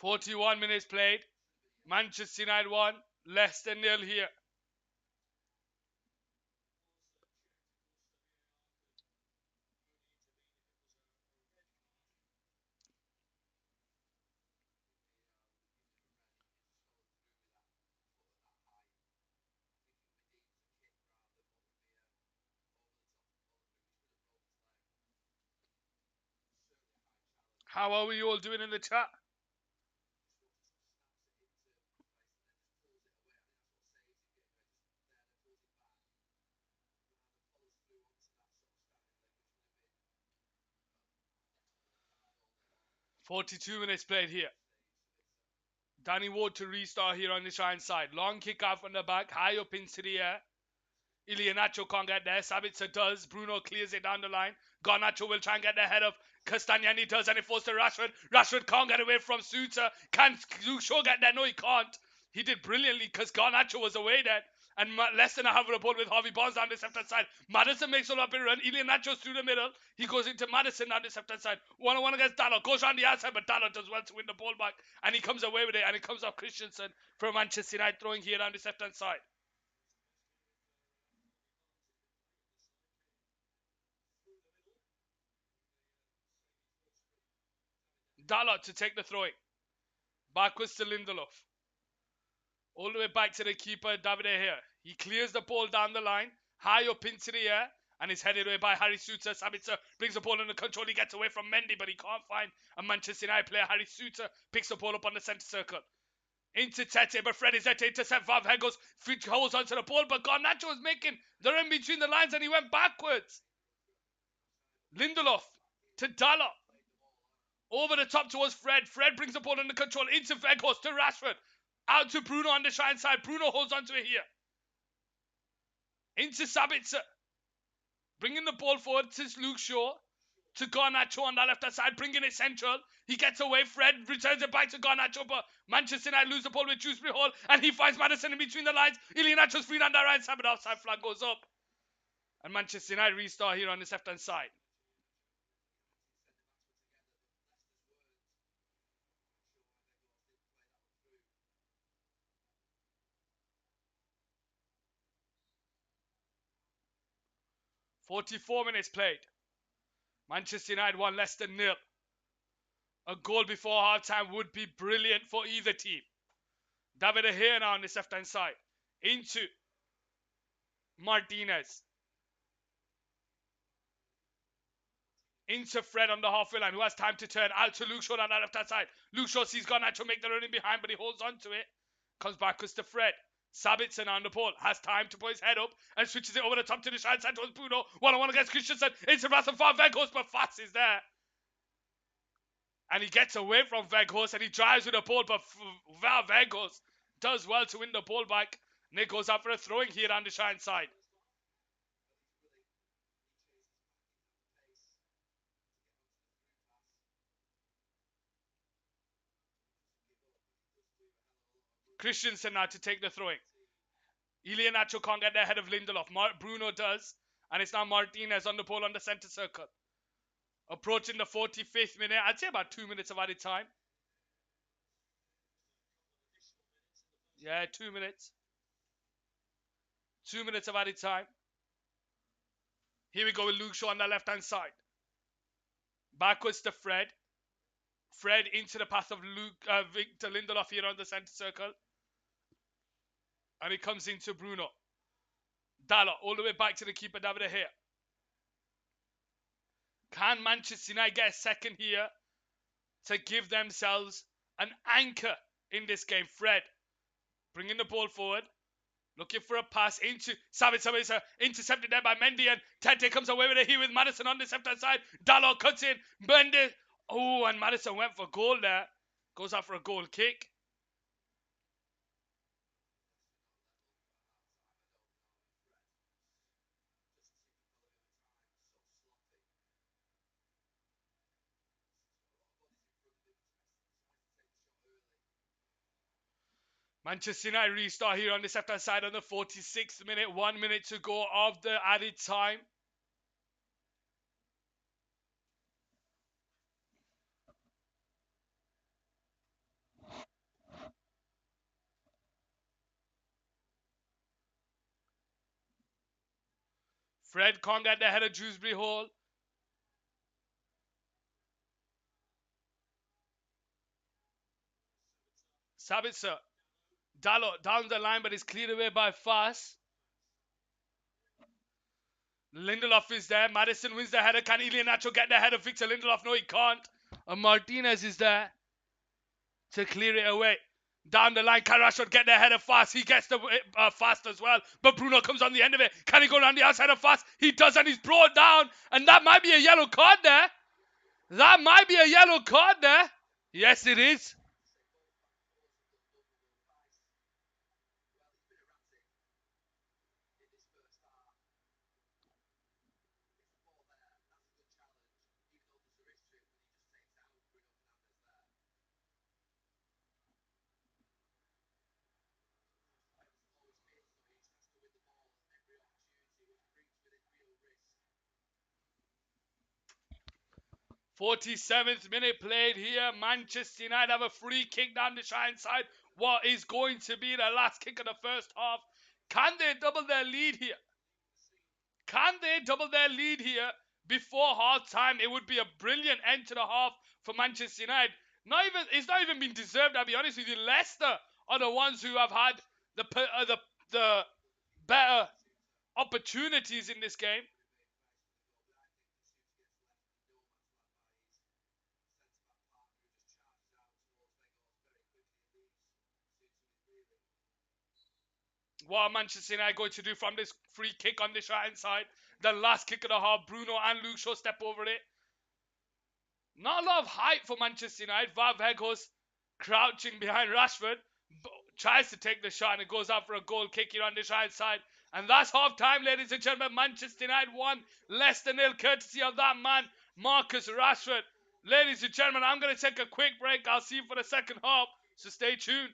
"41 minutes played. Manchester United 1, Leicester 0 here. How are we all doing in the chat? "42 minutes played here. Danny Ward to restart here on the right side. Long kick out from the back, high up into the air. Iheanacho can't get there. Sabitzer does. Bruno clears it down the line. Garnacho will try and get the head of Castagnani does, and it falls to Rashford. Rashford can't get away from Suter. Can Luke Shaw get there? No, he can't. He did brilliantly because Garnacho was away there. And Leicester now have a ball with Harvey Barnes down this left-hand side. Madison makes a lot of run. Iheanacho's through the middle. He goes into Madison down this left-hand side. One-on-one against Dalot. Goes on the outside, but Dalot does well to win the ball back. And he comes away with it. And it comes off Christensen for Manchester United throwing here down this left-hand side. Dalot to take the throwing. Backwards to Lindelof. All the way back to the keeper, David De Gea. He clears the ball down the line, high up into the air, and is headed away by Harry Suter. Sabitzer brings the ball under control. He gets away from Mendy, but he can't find a Manchester United player. Harry Suter picks the ball up on the centre circle. Into Tete, but Fred is there to intercept Van Hegels. Holds onto the ball, but Garnacho was making the run between the lines, and he went backwards. Lindelof to Dalot. Over the top towards Fred. Fred brings the ball under control into Weghorst to Rashford. Out to Bruno on the side side. Bruno holds onto it here. Into Sabitzer. Bringing the ball forward to Luke Shaw. To Garnacho on the left-hand side. Bringing it central. He gets away. Fred returns it back to Garnacho. But Manchester United lose the ball with Dewsbury Hall. And he finds Madison in between the lines. Iheanacho's free on the right side. But offside flag goes up. And Manchester United restart here on this left-hand side. "44 minutes played. Manchester United 1, Leicester 0. A goal before half-time would be brilliant for either team. David De Gea now on this left-hand side. Into Martinez. Into Fred on the halfway line, who has time to turn. Out to Luke Shaw on the left-hand side. Luke Shaw sees Garnacho make the run in behind, but he holds on to it. Comes backwards to Fred. Sabitzer on the ball. Has time to put his head up and switches it over the top to the side side towards Bruno. One-on-one against Christensen. Into Van Weghorst, but Fast is there. And he gets away from Weghorst and he drives with the ball, but Weghorst does well to win the ball back. Nick goes out for a throwing here on the shine side. Christensen now to take the throwing. Iheanacho can't get the head of Lindelof. Bruno does. And it's now Martinez on the ball on the centre circle. Approaching the 45th minute. I'd say about 2 minutes of added time. Yeah, 2 minutes. 2 minutes of added time. Here we go with Luke Shaw on the left-hand side. Backwards to Fred. Fred into the path of Victor Lindelof here on the centre circle. And he comes into Bruno. Dalot all the way back to the keeper, David De Gea. Can Manchester United get a second here to give themselves an anchor in this game? Fred bringing the ball forward. Looking for a pass into Sabitzer. Intercepted there by Mendy, and Tete comes away with it here with Madison on the left-hand side. Dalot cuts in. Mendy. Oh, and Madison went for goal there. Goes out for a goal kick. Manchester United restart here on the left-hand side on the 46th minute. 1 minute to go of the added time. Fred can't get the head of Dewsbury Hall. Sabitzer. Dalot down the line, but is cleared away by Fast. Lindelof is there. Madison wins the header. Can Iheanacho get the header? Victor Lindelof? No, he can't. And Martinez is there to clear it away. Down the line, can Rashford get the header? Fast? He gets the Fast as well. But Bruno comes on the end of it. Can he go around the outside of Fast? He does, and he's brought down. And that might be a yellow card there. That might be a yellow card there. Yes, it is. 47th minute played here. Manchester United have a free kick down the Shine side. What is going to be the last kick of the first half? Can they double their lead here? Can they double their lead here before half time? It would be a brilliant end to the half for Manchester United. It's not even been deserved, I'll be honest with you. Leicester are the ones who have had the better opportunities in this game. What are Manchester United going to do from this free kick on this right hand side? The last kick of the half, Bruno and Luke Shaw step over it. Not a lot of height for Manchester United. Vavegos crouching behind Rashford, tries to take the shot and it goes out for a goal kick here on this right side. And that's half time, ladies and gentlemen. Manchester United 1, Leicester 0, courtesy of that man, Marcus Rashford. Ladies and gentlemen, I'm going to take a quick break. I'll see you for the second half, so stay tuned.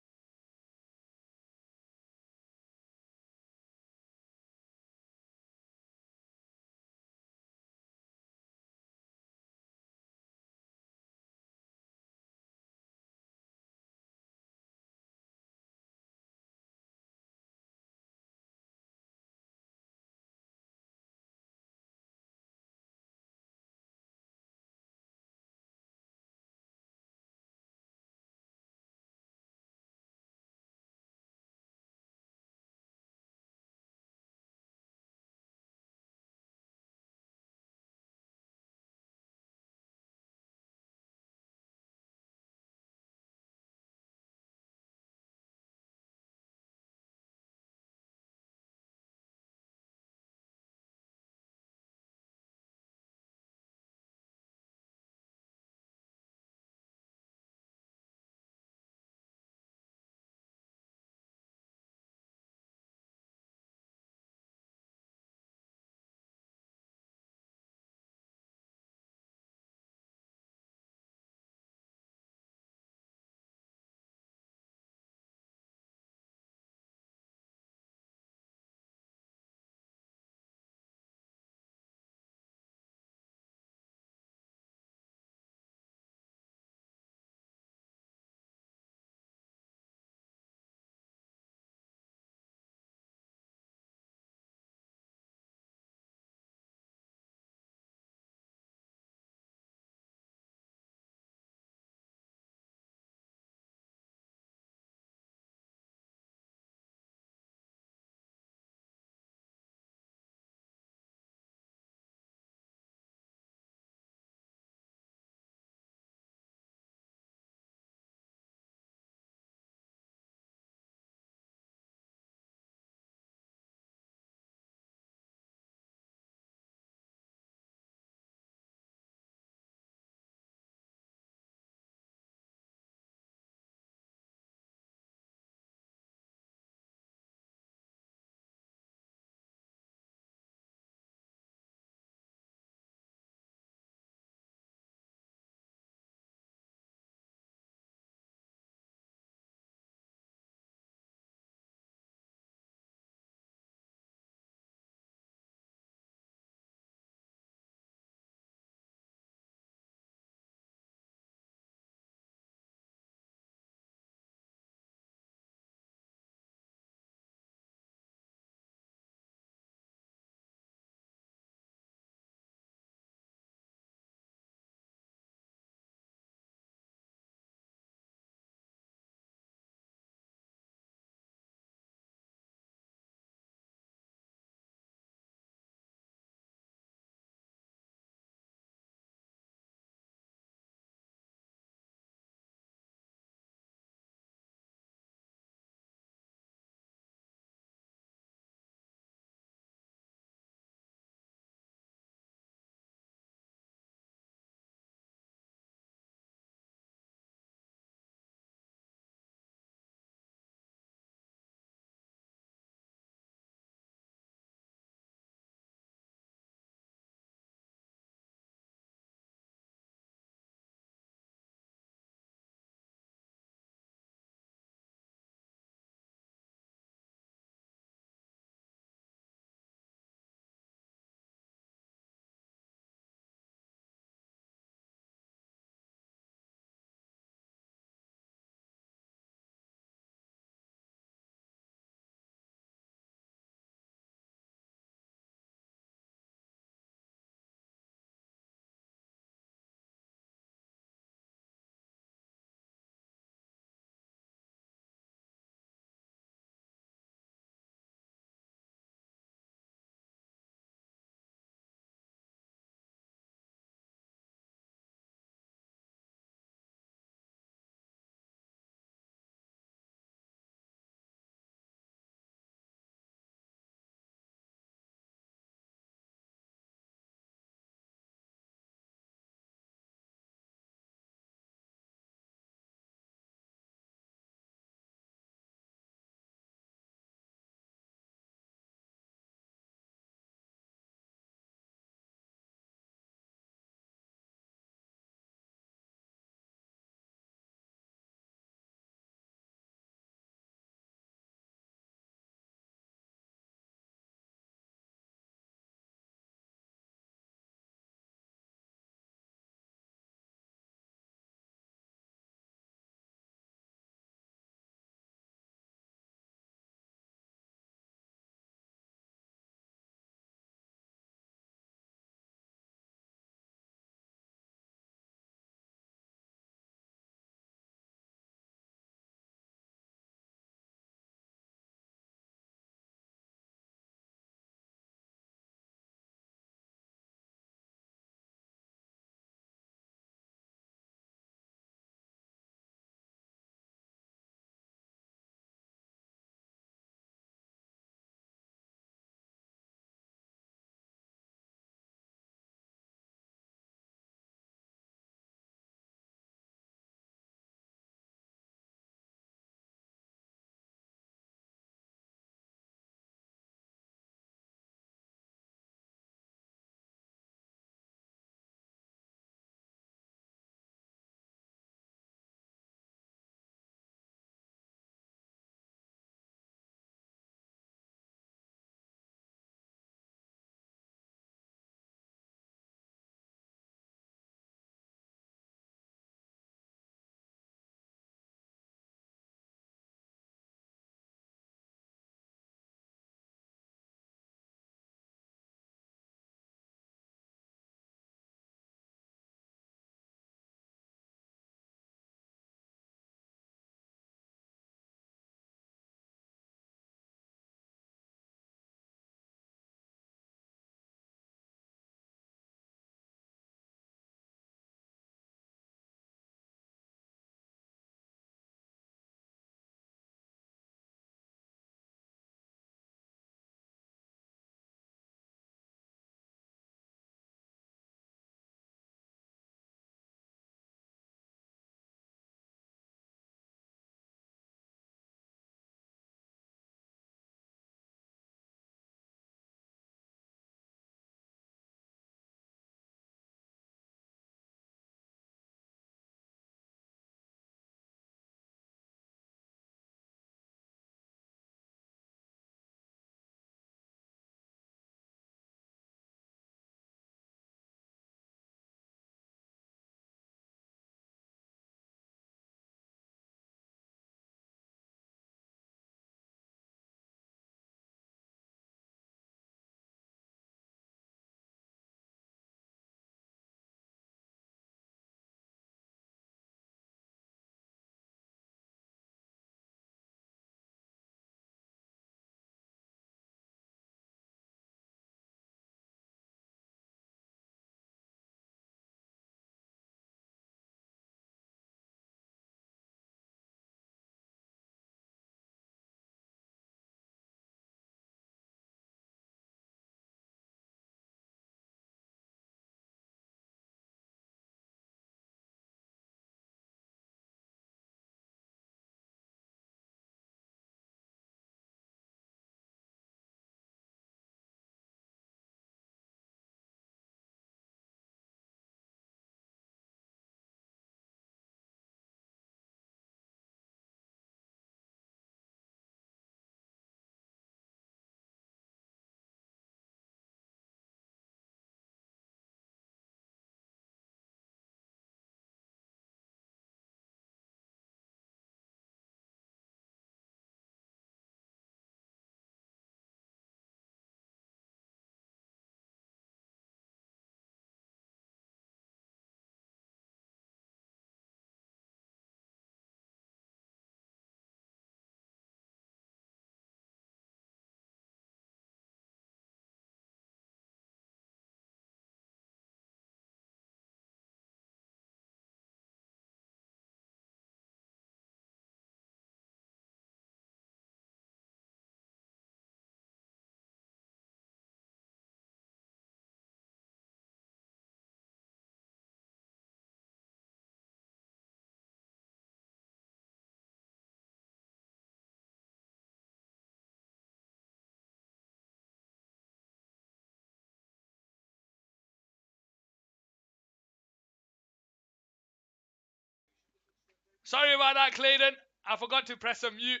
Sorry about that, Clayton. I forgot to press a mute.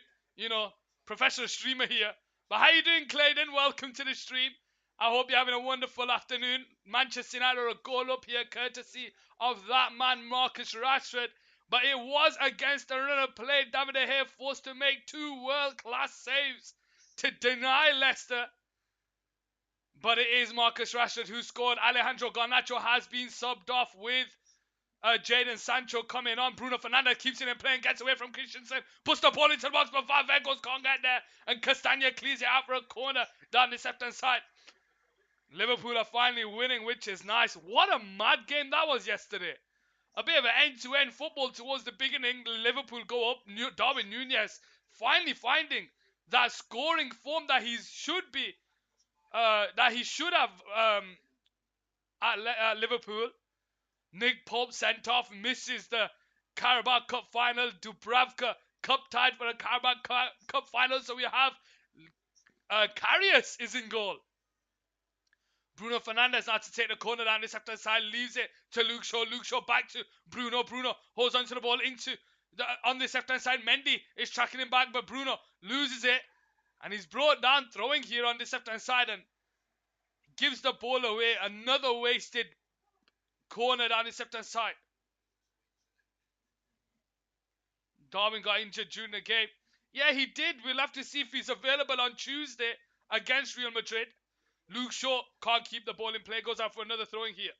Professional streamer here. But how you doing, Clayton? Welcome to the stream. I hope you're having a wonderful afternoon. Manchester United are a goal up here, courtesy of that man, Marcus Rashford. But it was against another play. David De Gea forced to make 2 world-class saves to deny Leicester. But it is Marcus Rashford who scored. Alejandro Garnacho has been subbed off with Jadon Sancho coming on. Bruno Fernandes keeps it in play and gets away from Christensen. Puts the ball into the box, but Valverde can't get there. And Castagna clears it out for a corner down the left-hand side. Liverpool are finally winning, which is nice. What a mad game that was yesterday. A bit of an end-to-end football towards the beginning. Liverpool go up. Darwin Núñez finally finding that scoring form that he should have at Liverpool. Nick Pope sent off, misses the Carabao Cup final. Dubravka cup tied for the Carabao Cup final. So we have Karius is in goal. Bruno Fernandes now to take the corner down this left-hand side, leaves it to Luke Shaw. Luke Shaw back to Bruno. Bruno holds onto the ball on this left-hand side. Mendy is tracking him back, but Bruno loses it. And he's brought down throwing here on this left-hand side and gives the ball away. Another wasted corner down this left-hand side. Darwin got injured during the game. Yeah, he did. We'll have to see if he's available on Tuesday against Real Madrid. Luke Shaw can't keep the ball in play. Goes out for another throwing here.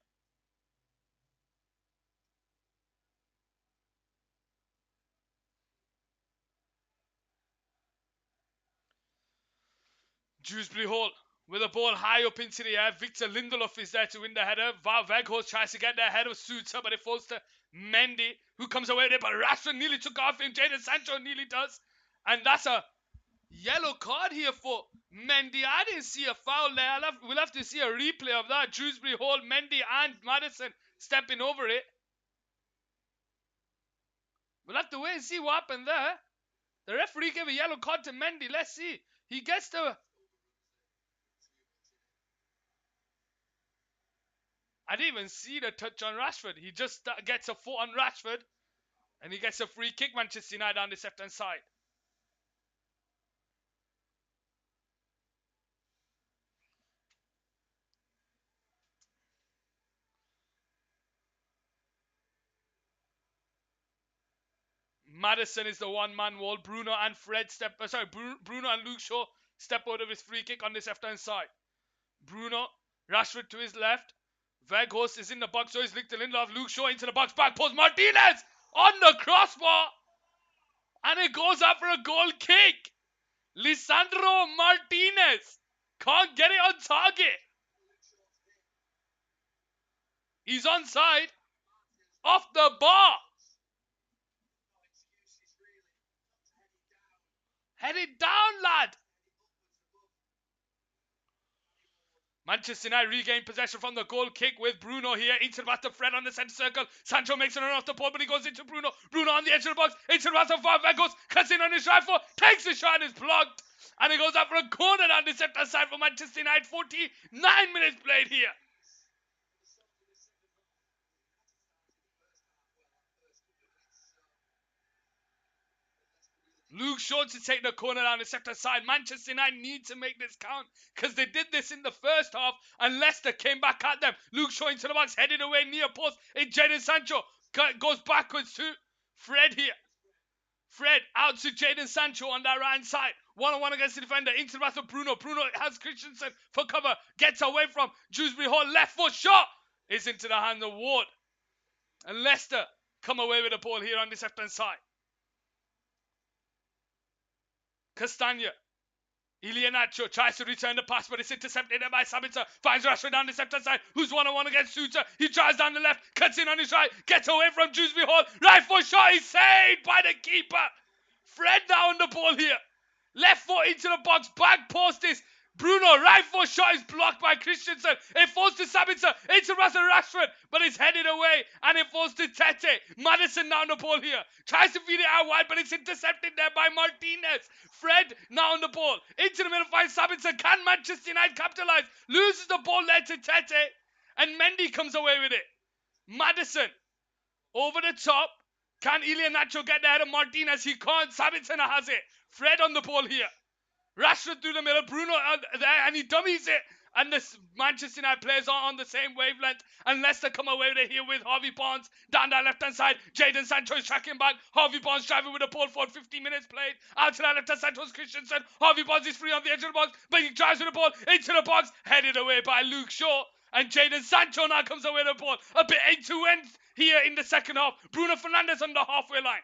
Dewsbury Hall with the ball high up into the air. Victor Lindelof is there to win the header. Weghorst tries to get the header of Suter, but it falls to Mendy, who comes away with it. But Rashford nearly took off him. Jadon Sancho nearly does. And that's a yellow card here for Mendy. I didn't see a foul there. We'll have to see a replay of that. Dewsbury Hall, Mendy and Maddison stepping over it. We'll have to wait and see what happened there. The referee gave a yellow card to Mendy. Let's see. He gets the... I didn't even see the touch on Rashford. He just gets a foot on Rashford. And he gets a free kick, Manchester United on the left-hand side. Maddison is the one-man wall. Bruno and Luke Shaw step out of his free kick on this left-hand side. Bruno, Rashford to his left. Weghorst is in the box, so he's linked to Lindelof. Luke Shaw into the box, back post. Martinez on the crossbar. And it goes up for a goal kick. Lisandro Martinez can't get it on target. He's onside. Off the bar. Head it down, lad. Manchester United regain possession from the goal kick with Bruno here into the back of Fred on the centre circle. Sancho makes it run off the ball, but he goes into Bruno. Bruno on the edge of the box, into the back of Weghorst, cuts in on his right foot, takes the shot and is blocked. And it goes up for a corner down the centre side for Manchester United. 49 minutes played here. Luke Shaw to take the corner down the second side. Manchester United need to make this count because they did this in the first half and Leicester came back at them. Luke Shaw into the box, headed away near post. Jadon Sancho goes backwards to Fred here. Fred out to Jadon Sancho on that right hand side. One-on-one against the defender. Into the path of Bruno. Bruno has Christensen for cover. Gets away from Dewsbury Hall. Left foot shot is into the hand of Ward. And Leicester come away with the ball here on this left-hand side. Castagna. Iheanacho tries to return the pass, but it's intercepted by Sabitzer. Finds Rashford down the left-hand side, who's one-on-one against Suter. He tries down the left, cuts in on his right, gets away from Dewsbury Hall. Right foot shot is saved by the keeper. Fred now on the ball here. Left foot into the box, back post is Bruno. Right foot shot is blocked by Christensen. It falls to Sabitzer, into Rashford, but it's headed away, and it falls to Tete. Maddison now on the ball here. Tries to feed it out wide, but it's intercepted there by Martinez. Fred now on the ball. Into the middle, finds Sabitzer. Can Manchester United capitalise? Loses the ball there to Tete, and Mendy comes away with it. Maddison over the top. Can Ilya Nacho get the head of Martinez? He can't. Sabitzer has it. Fred on the ball here. Rashford through the middle. Bruno there, and he dummies it. And the Manchester United players are on the same wavelength. And Leicester come away with it here with Harvey Barnes down that left-hand side. Jadon Sancho is tracking back. Harvey Barnes driving with the ball for 15 minutes played. Out to that left-hand side towards Christensen. Harvey Barnes is free on the edge of the box, but he drives with the ball into the box. Headed away by Luke Shaw. And Jadon Sancho now comes away with the ball. A bit end-to-end here in the second half. Bruno Fernandes on the halfway line.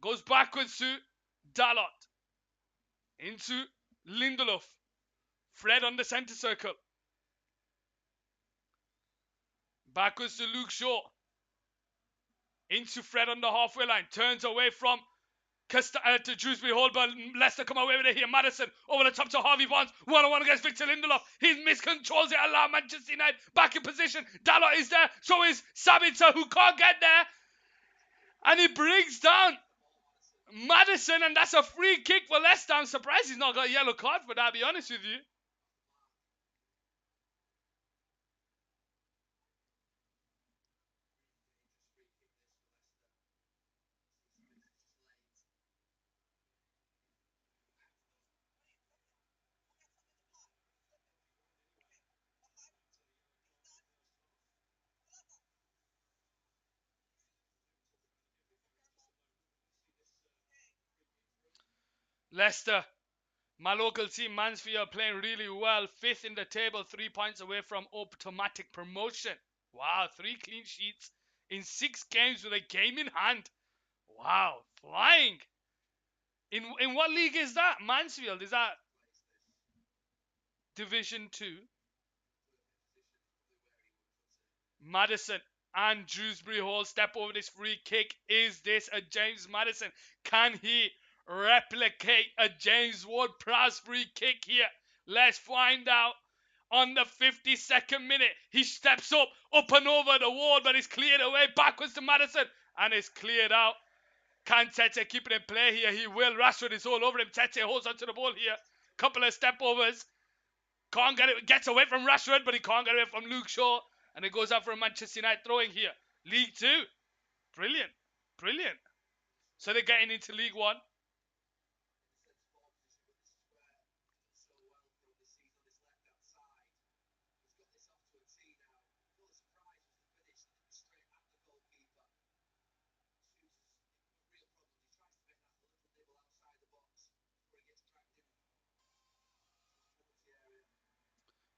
Goes backwards to Dalot. Into Lindelof. Fred on the centre circle. Backwards to Luke Shaw. Into Fred on the halfway line. Turns away from to Dewsbury Hall, but Leicester come away with it here. Madison over the top to Harvey Barnes. 1-on-1 against Victor Lindelof. He miscontrols it. Allow Manchester United back in position. Dalot is there. So is Sabitzer, who can't get there. And he brings down Madison, and that's a free kick for Leicester. I'm surprised he's not got a yellow card for that, to be honest with you. Leicester, my local team, Mansfield, playing really well. 5th in the table, 3 points away from automatic promotion. Wow, 3 clean sheets in 6 games with a game in hand. Wow, flying. In what league is that? Mansfield, is that Division 2? Madison and Dewsbury Hall step over this free kick. Is this a James Madison? Can he replicate a James Ward-Prowse free kick here? Let's find out. On the 52nd minute, he steps up and over the wall, but it's cleared away backwards to Madison, and it's cleared out. Can Tete keep it in play here? He will. Rashford is all over him. Tete holds onto the ball here. Couple of step overs. Can't get it. Gets away from Rashford, but he can't get away from Luke Shaw. And it goes out for a Manchester United throwing here. League 2. Brilliant. Brilliant. So they're getting into League 1.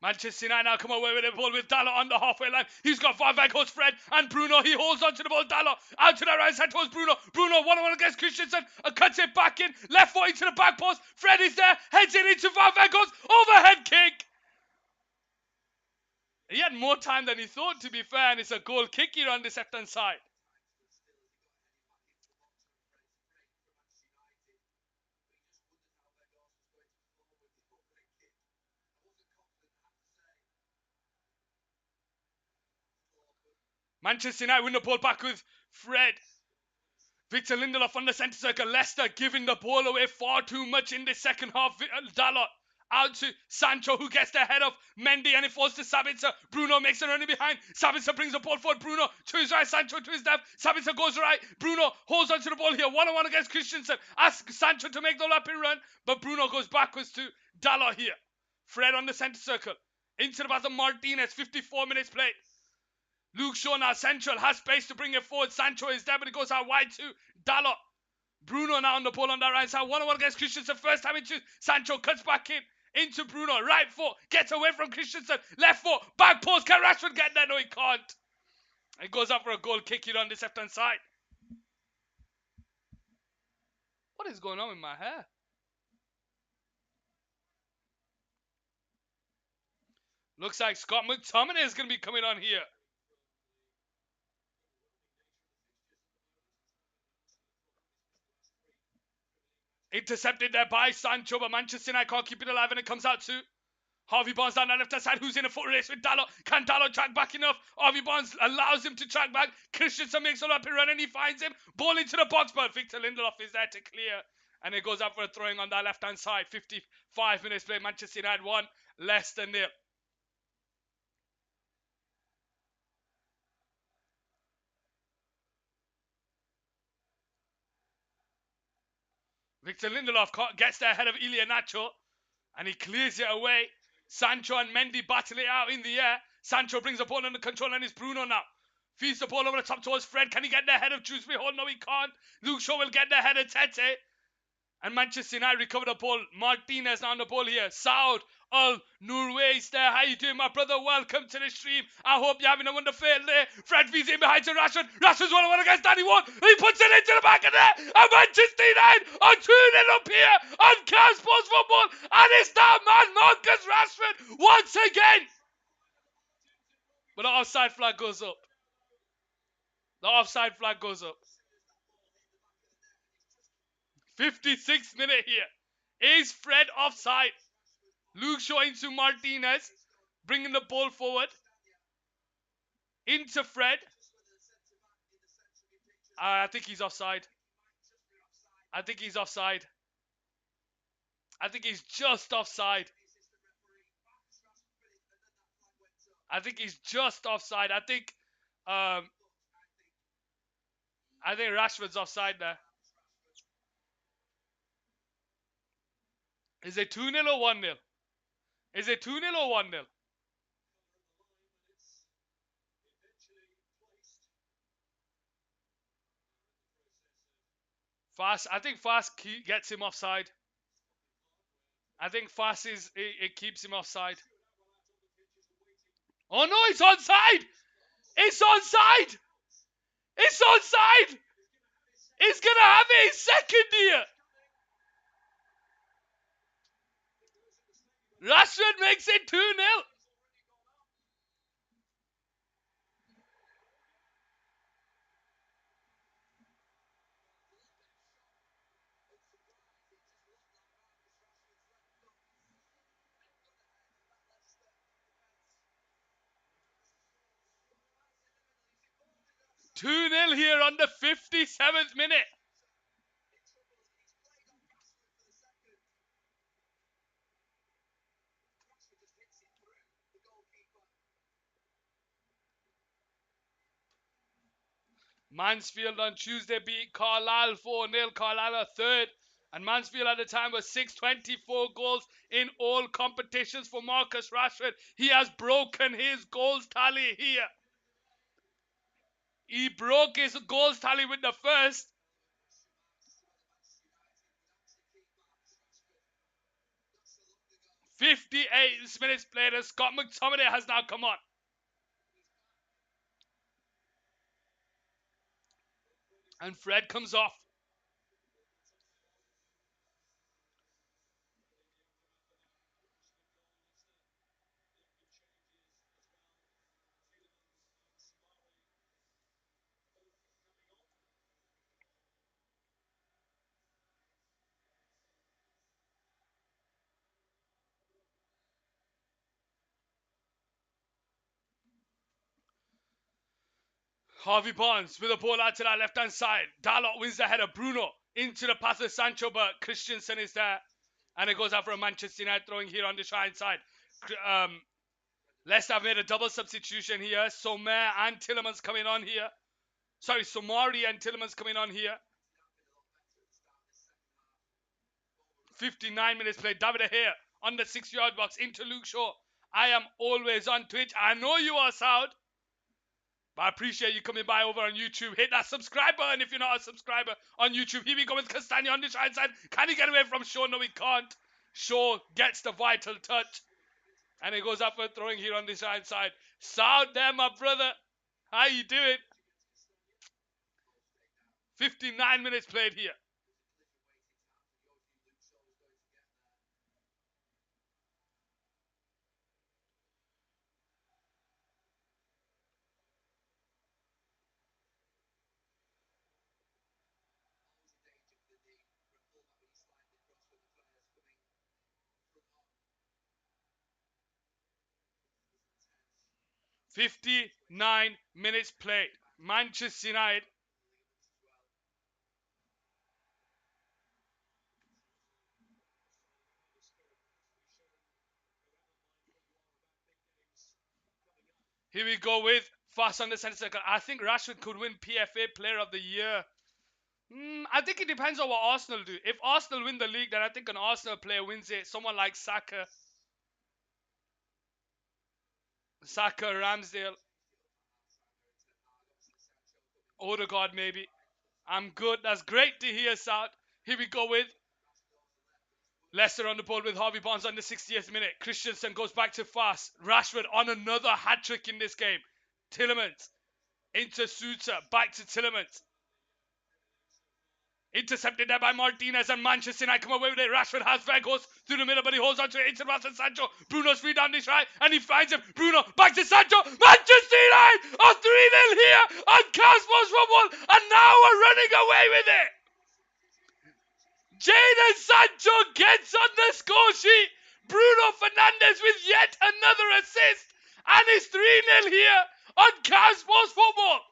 Manchester United now come away with the ball with Dalot on the halfway line. He's got Van Dijk, holds Fred, and Bruno. He holds onto the ball. Dalot out to the right side towards Bruno. Bruno 1-on-1 against Christensen. Cuts it back in. Left foot into the back post. Fred is there. Heads it into Van Dijk's overhead kick. He had more time than he thought, to be fair, and it's a goal kick here on this left-hand side. Manchester United win the ball back with Fred. Victor Lindelof on the centre circle. Leicester giving the ball away far too much in the second half. Dalot out to Sancho, who gets the head of Mendy, and it falls to Sabitzer. Bruno makes a running behind. Sabitzer brings the ball forward. Bruno to his right. Sancho to his left. Sabitzer goes right. Bruno holds onto the ball here. 1-on-1 against Christensen. Asks Sancho to make the lapping run, but Bruno goes backwards to Dalot here. Fred on the centre circle. Into the path of Martinez. 54 minutes played. Luke Shaw now central, has space to bring it forward. Sancho is there, but it goes out wide to Dalot. Bruno now on the ball on that right side. 1-on-1 against Christensen. First time into Sancho, cuts back in into Bruno. Right foot, gets away from Christensen. Left foot, back post. Can Rashford get there? No, he can't. It goes out for a goal kick here on this left-hand side. What is going on with my hair? Looks like Scott McTominay is going to be coming on here. Intercepted there by Sancho, but Manchester United can't keep it alive, and it comes out to Harvey Barnes down the left-hand side, who's in a foot race with Dalot. Can Dalot track back enough? Harvey Barnes allows him to track back. Christensen makes a rapid run, and he finds him. Ball into the box, but Victor Lindelof is there to clear. And it goes up for a throwing on that left-hand side. 55 minutes play. Manchester United 1, Leicester 0. Victor Lindelof gets there ahead of Ilya Nacho, and he clears it away. Sancho and Mendy battle it out in the air. Sancho brings the ball under control, and it's Bruno now. Feeds the ball over the top towards Fred. Can he get there ahead of Dewsbury Hall? No, he can't. Luke Shaw will get there ahead of Tete. And Manchester United recover the ball. Martinez now on the ball here. Saud Al-Nurwais there. How you doing, my brother? Welcome to the stream. I hope you're having a wonderful day. Fred feeds in behind to Rashford. Rashford's 1-1 against Danny Ward. He puts it into the back of there. And Manchester United are 2-0 up here on Cal Sports Football. And it's that man, Marcus Rashford, once again. But the offside flag goes up. The offside flag goes up. 56th minute here. Is Fred offside? Luke Shaw into Martinez, bringing the ball forward. Into Fred. I think he's offside. I think he's offside. I think he's just offside. I think he's just offside. I think Rashford's offside there. Is it 2-0 or 1-0? Is it 2-0 or 1-0? Fast. I think Fast gets him offside. I think Fast it keeps him offside. Oh no, it's onside! It's onside! It's onside! He's gonna have it in second here! Rashford makes it 2-0. Two-nil here on the 57th minute. Mansfield on Tuesday beat Carlisle 4-0. Carlisle are third. And Mansfield at the time was 624 goals in all competitions for Marcus Rashford. He has broken his goals tally here. He broke his goals tally with the first. 58 minutes played and Scott McTominay has now come on. And Fred comes off. Harvey Barnes with a ball out to that left-hand side. Dalot wins the header. Bruno into the path of Sancho, but Christensen is there. And it goes out for a Manchester United throwing here on the right side. Leicester have made a double substitution here. Somer and Tillemans coming on here. Sorry, Somari and Tillemans coming on here. 59 minutes played. David here on the 6-yard box into Luke Shaw. I am always on Twitch. I know you are, Saud. But I appreciate you coming by over on YouTube. Hit that subscribe button if you're not a subscriber on YouTube. Here we go with Castagna on the right side. Can he get away from Shaw? No, he can't. Shaw gets the vital touch. And it goes up for throwing here on this right side. Saud there, my brother. How you doing? 59 minutes played here. "59 minutes played. Manchester United Here we go with Fast on the centre circle. I think Rashford could win PFA Player of the Year I think it depends on what Arsenal do. If Arsenal win the league, then I think an Arsenal player wins it. Someone like Saka, Ramsdale, Odegaard maybe. I'm good. That's great to hear, South. Here we go with Leicester on the ball with Harvey Barnes on the 60th minute. Christensen goes back to fast. Rashford on another hat trick in this game. Tielemans into Suter. Back to Tielemans. Intercepted there by Martinez and Manchester United come away with it. Rashford has fair goes through the middle, but he holds on to it. Into Martin Sancho. Bruno's free down this right, and he finds him. Bruno back to Sancho. Manchester United are 3-0 here on Cosmos Football, and now we're running away with it. Jadon Sancho gets on the score sheet. Bruno Fernandes with yet another assist, and it's 3-0 here on Cosmos Football.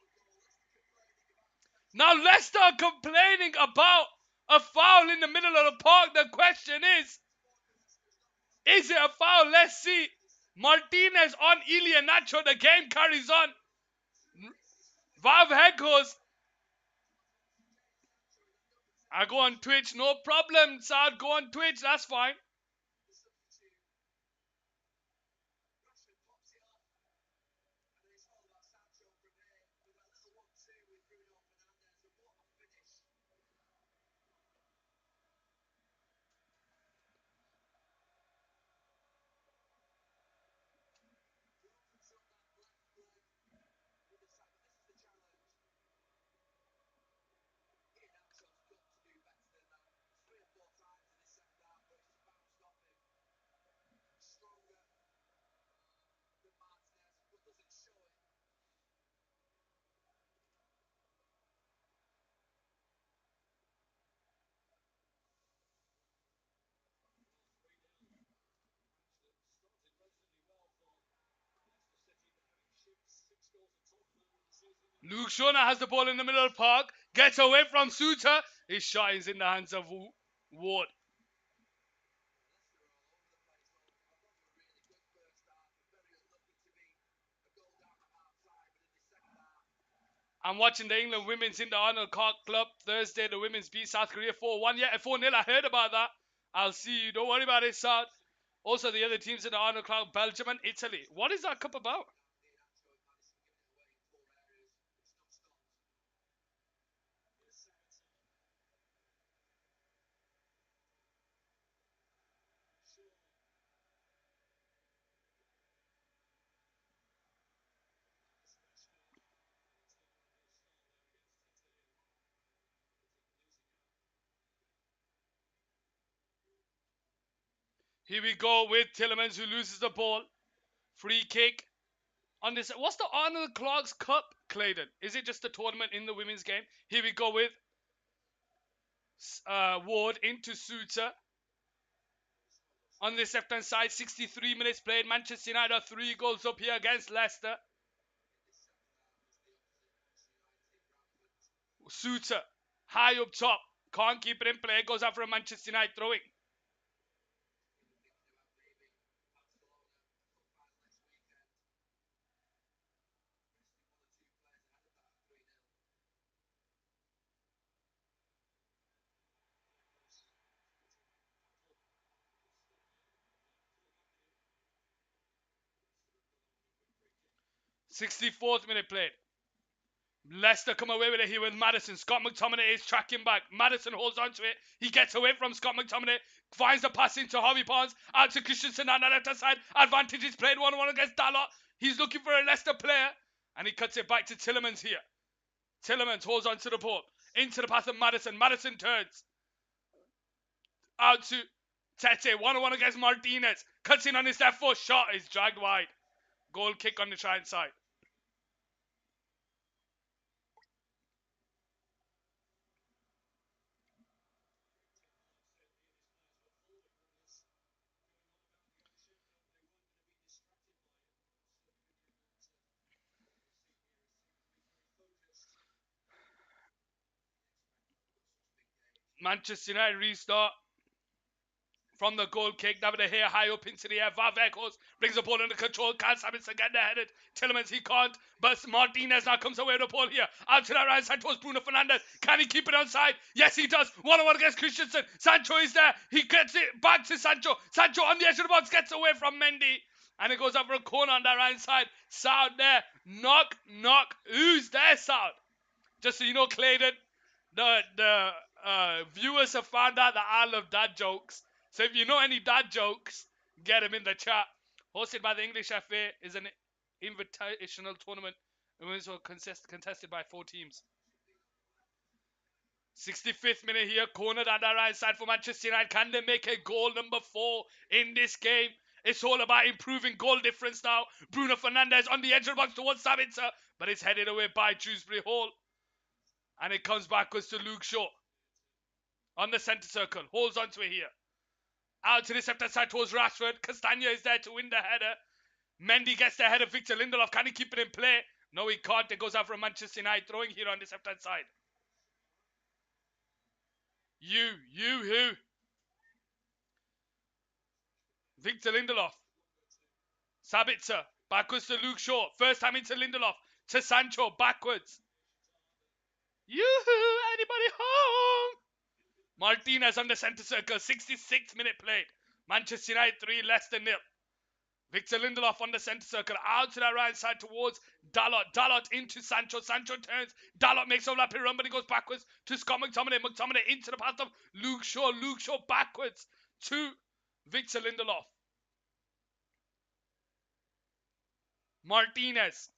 Now Leicester are complaining about a foul in the middle of the park. The question is it a foul? Let's see. Martinez on Ilya Nacho. The game carries on. Vav Hegos. I go on Twitch. No problem, Saad. Go on Twitch. That's fine. Luke Shona has the ball in the middle of the park. Gets away from Suter. His shot is in the hands of Ward. I'm watching the England women's in the Arnold Clark Club Thursday. The women's beat South Korea 4-1. Yeah, 4-0. I heard about that. I'll see you. Don't worry about it, South. Also, the other teams in the Arnold Clark, Belgium and Italy. What is that cup about? Here we go with Tielemans, who loses the ball. Free kick on this. What's the Arnold Clark's Cup, Clayton? Is it just a tournament in the women's game? Here we go with Ward into Suter. On this left-hand side, 63 minutes played. Manchester United are 3 goals up here against Leicester. Suter, high up top. Can't keep it in play. Goes out for a Manchester United throwing. th minute played. Leicester come away with it here with Maddison. Scott McTominay is tracking back. Maddison holds on to it. He gets away from Scott McTominay. Finds the pass into Harvey Barnes. Out to Christensen on the left hand side. Advantage is played 1-1 against Dalot. He's looking for a Leicester player. And he cuts it back to Tielemans here. Tielemans holds on to the ball. Into the path of Maddison. Maddison turns. Out to Tete. 1-1 against Martinez. Cuts in on his left foot. Shot is dragged wide. Goal kick on the try side. Manchester United restart. from the goal kick. Now with the hair high up into the air. Vavekos brings the ball under control. Can't Sabitzer get the headed. Tillemans he can't. But Martinez now comes away with the ball here. Out to the right side towards Bruno Fernandes. Can he keep it onside? Yes, he does. 1-on-1 against Christensen. Sancho is there. He gets it back to Sancho. Sancho on the edge of the box gets away from Mendy. And it goes up for a corner on the right side. Sound there. Knock, knock. Who's there, Sound? Just so you know, Clayton, the viewers have found out that I love dad jokes. So if you know any dad jokes, get them in the chat. Hosted by the English FA is an invitational tournament. And was contested by 4 teams. 65th minute here, cornered on the right side for Manchester United. Can they make a goal number 4 in this game? It's all about improving goal difference now. Bruno Fernandes on the edge of the box towards Sabitzer, but it's headed away by Dewsbury Hall. And it comes backwards to Luke Shaw. On the centre circle, holds onto it here. Out to the left side towards Rashford. Castagna is there to win the header. Mendy gets the header. Victor Lindelof, can he keep it in play? No, he can't. It goes out from Manchester United, throwing here on the left-hand side. Who? Victor Lindelof. Sabitzer, backwards to Luke Shaw. First time into Lindelof. To Sancho, backwards. Yoo-hoo, anybody home? Martinez on the centre circle, 66th minute played. Manchester United 3, Leicester 0. Victor Lindelof on the centre circle, out to the right side towards Dalot. Dalot into Sancho. Sancho turns. Dalot makes a rapid run, but he goes backwards to Scott McTominay. McTominay into the path of Luke Shaw. Luke Shaw backwards to Victor Lindelof. Martinez.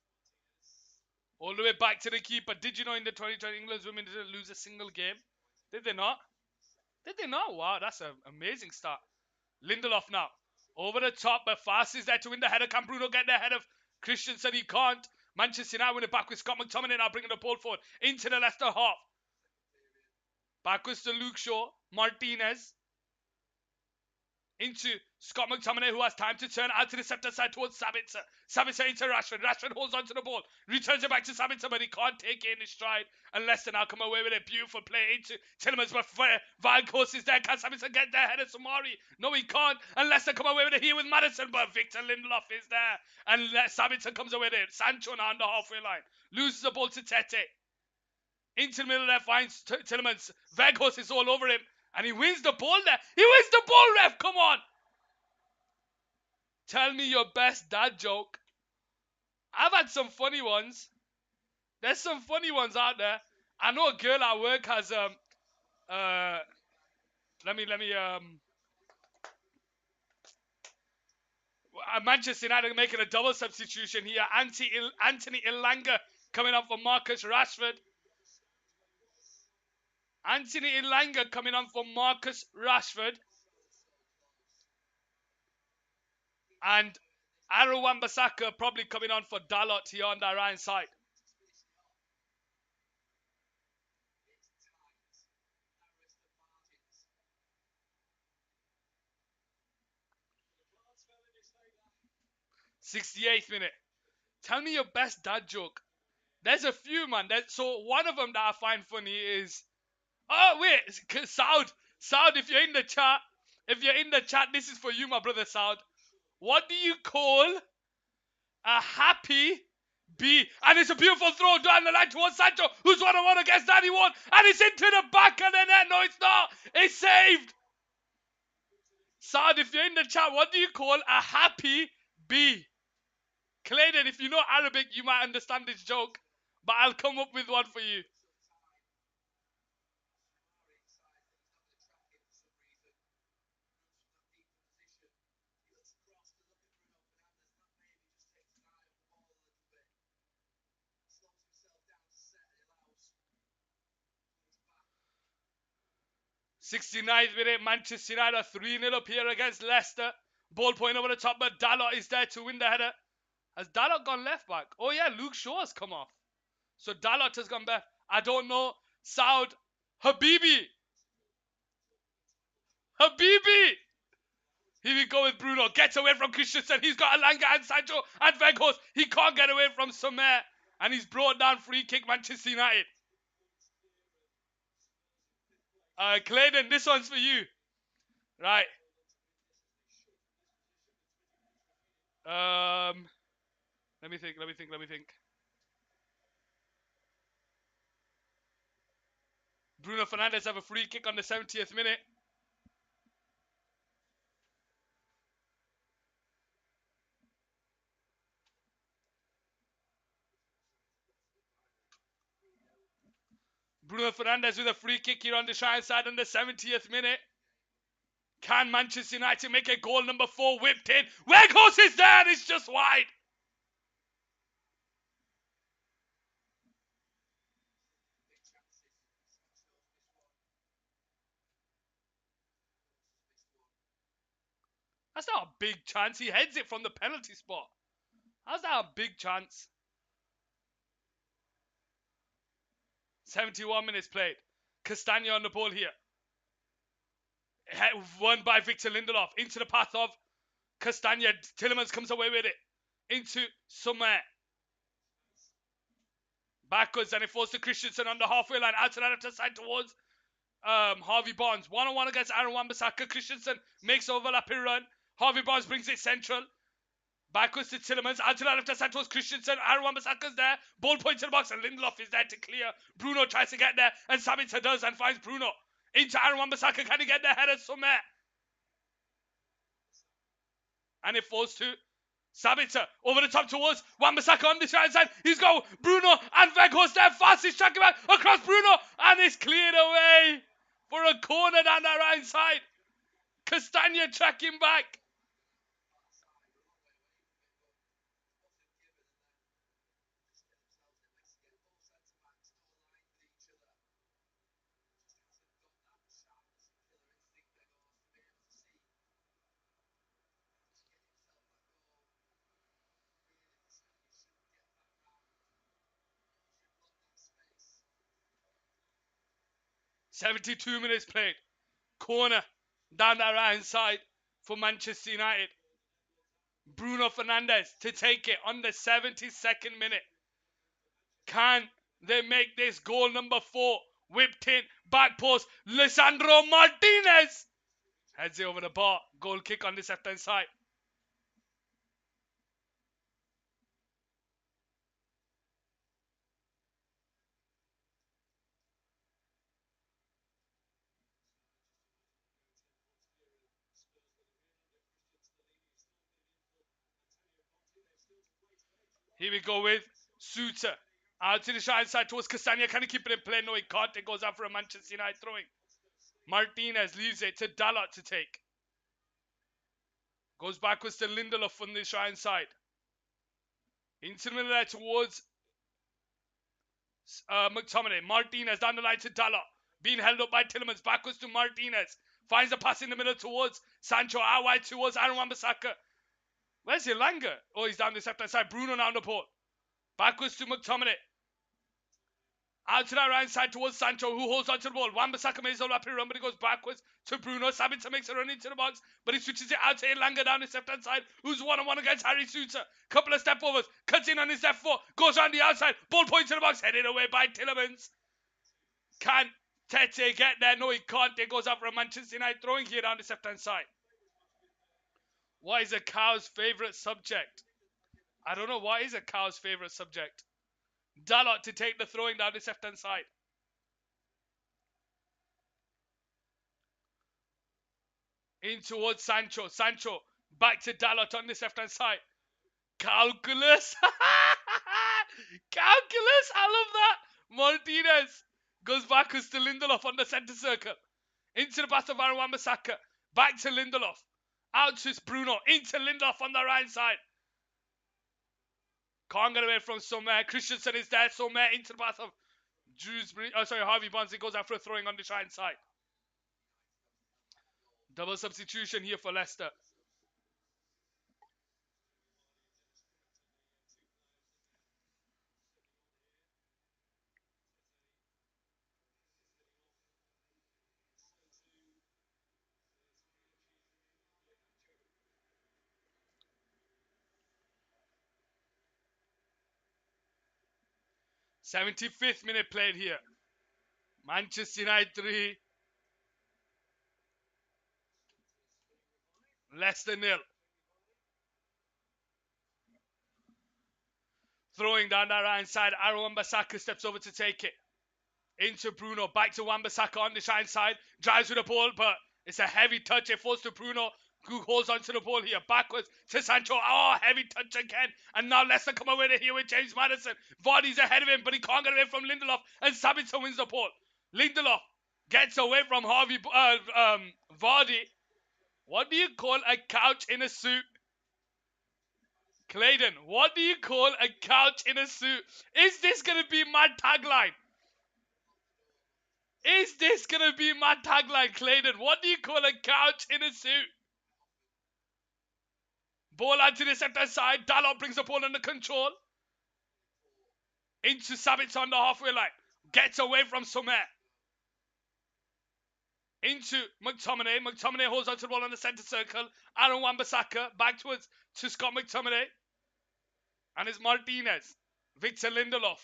All the way back to the keeper. Did you know in the 2020 England's women didn't lose a single game? Did they not? Did they not? Wow, that's an amazing start. Lindelof now. Over the top, but Fast is there to win the header. Can Bruno get the head of Christensen? He can't. Manchester United win it back with Scott McTominay now bringing the ball forward into the Leicester half. Backwards to Luke Shaw. Martinez. Into Scott McTominay, who has time to turn out to the center side towards Sabitzer. Sabitzer into Rashford. Rashford holds onto the ball. Returns it back to Sabitzer, but he can't take it in his stride. And Leicester now come away with a beautiful play into Tillemans. But Valkos is there. Can Sabitzer get there ahead of Samari? No, he can't. And Leicester come away with it here with Madison. But Victor Lindelof is there. And Sabitzer comes away with it. Sancho now on the halfway line. Loses the ball to Tete. Into the middle there finds Tillemans. Vegas is all over him. And he wins the ball there. He wins the ball, ref. Come on. Tell me your best dad joke. I've had some funny ones. There's some funny ones out there. I know a girl at work has Manchester United making a double substitution here. Anthony Ilanga coming on for Marcus Rashford. Anthony Ilanga coming on for Marcus Rashford. And Aaron Wan-Bissaka probably coming on for Dalot here on the right side. '68th minute. Tell me your best dad joke. There's a few, man. So one of them that I find funny is... Oh, wait. Saud, if you're in the chat, this is for you, my brother Saud. What do you call a happy bee? And it's a beautiful throw down the line towards Sancho, who's 1-on-1 against Danny Ward. And it's into the back of the net. No, it's not. It's saved. Saud, if you're in the chat, what do you call a happy bee? Clayton, if you know Arabic, you might understand this joke. But I'll come up with one for you. '69th minute, Manchester United 3-0 up here against Leicester. Ball point over the top, but Dalot is there to win the header. Has Dalot gone left back? Oh yeah, Luke Shaw has come off. So Dalot has gone back. I don't know. Saud. Habibi. Here we go with Bruno. Gets away from Christensen. He's got Alanga and Sancho and Vegas. He can't get away from Sommer. And he's brought down free kick Manchester United. Clayton, this one's for you. Right. Let me think. Bruno Fernandes have a free kick on the 70th minute. Bruno Fernandes with a free kick here on the Shine side on the 70th minute. Can Manchester United make a goal? Number 4 whipped in. Weghorst is there. It's just wide. That's not a big chance. He heads it from the penalty spot. How's that a big chance? 71 minutes played. Castagna on the ball here. Won by Victor Lindelof. Into the path of Castagna. Tielemans comes away with it. Into Sommer. Backwards, and it falls to Christensen on the halfway line. Out to the left side towards Harvey Barnes. 1-on-1 against Aaron Wan-Bissaka. Christensen makes overlapping run. Harvey Barnes brings it central. Backwards to Tielemans. Out to the left side towards Christensen. Aaron Wan-Bissaka's there. Ball point to the box, and Lindelof is there to clear. Bruno tries to get there, and Sabitzer does and finds Bruno. Into Aaron Wan-Bissaka. Can he get there? Header Sommer. And it falls to Sabitzer over the top towards Wan-Bissaka on this right side. He's got Bruno and Weghorst there. Fastest tracking back across Bruno, and it's cleared away for a corner down that right side. Castagna tracking back. "72 minutes played. Corner down that right side for Manchester United. Bruno Fernandes to take it on the 72nd minute. Can they make this goal? Number 4 whipped in, back post, Lisandro Martinez heads it over the bar. Goal kick on this left hand side. Here we go with Suter. Out to the right side towards Castagna. Can he keep it in play? No, he can't. It goes out for a Manchester United throwing. Martinez leaves it to Dalot to take. Goes backwards to Lindelof on this right side. Into the middle there towards McTominay. Martinez down the line to Dalot. Being held up by Tielemans. Backwards to Martinez. Finds a pass in the middle towards Sancho. Out wide towards Aaron Wan-Bissaka. Where's Elanga? Oh, he's down this left-hand side. Bruno now on the ball. Backwards to McTominay. Out to that right side towards Sancho, who holds onto the ball. Wan-Bissaka makes a rapid run, but he goes backwards to Bruno. Sabitzer makes a run into the box, but he switches it out to Elanga down his left-hand side, who's one-on-one against Harry Suter. Couple of step overs, cuts in on his left foot, goes around the outside, ball point to the box, headed away by Tielemans. Can Tete get there? No, he can't. It goes out for a Manchester United throwing here down this left-hand side. What is a cow's favourite subject? I don't know. What is a cow's favourite subject? Dalot to take the throwing down this left-hand side. In towards Sancho. Sancho back to Dalot on this left-hand side. Calculus. Calculus. I love that. Martinez goes backwards to Lindelof on the centre circle. Into the path of Aaron Wan-Bissaka. Back to Lindelof. Out to Bruno. Into Lindelof on the right side. Can't get away from Sommer. Christensen is there. Sommer into the path of Harvey Barnes. It goes out for a throwing on the right side. Double substitution here for Leicester. "75th minute played here. Manchester United 3. Leicester 0. Throwing down that right side. Aaron Wan-Bissaka steps over to take it. Into Bruno. Back to Wan-Bissaka on the right side. Drives with the ball, but it's a heavy touch. It falls to Bruno, who holds onto the ball here. Backwards to Sancho. Oh, heavy touch again. And now Leicester come away here with James Maddison. Vardy's ahead of him, but he can't get away from Lindelof. And Sabitzer wins the ball. Lindelof gets away from Vardy. What do you call a couch in a suit? Clayton, what do you call a couch in a suit? Is this going to be my tagline? Is this going to be my tagline, Clayton? What do you call a couch in a suit? Ball out to the center side. Dalot brings the ball under control. Into Sabitzer on the halfway line. Gets away from Sommer. Into McTominay. McTominay holds onto the ball on the center circle. Aaron Wan-Bissaka back to Scott McTominay. And it's Martinez. Victor Lindelof.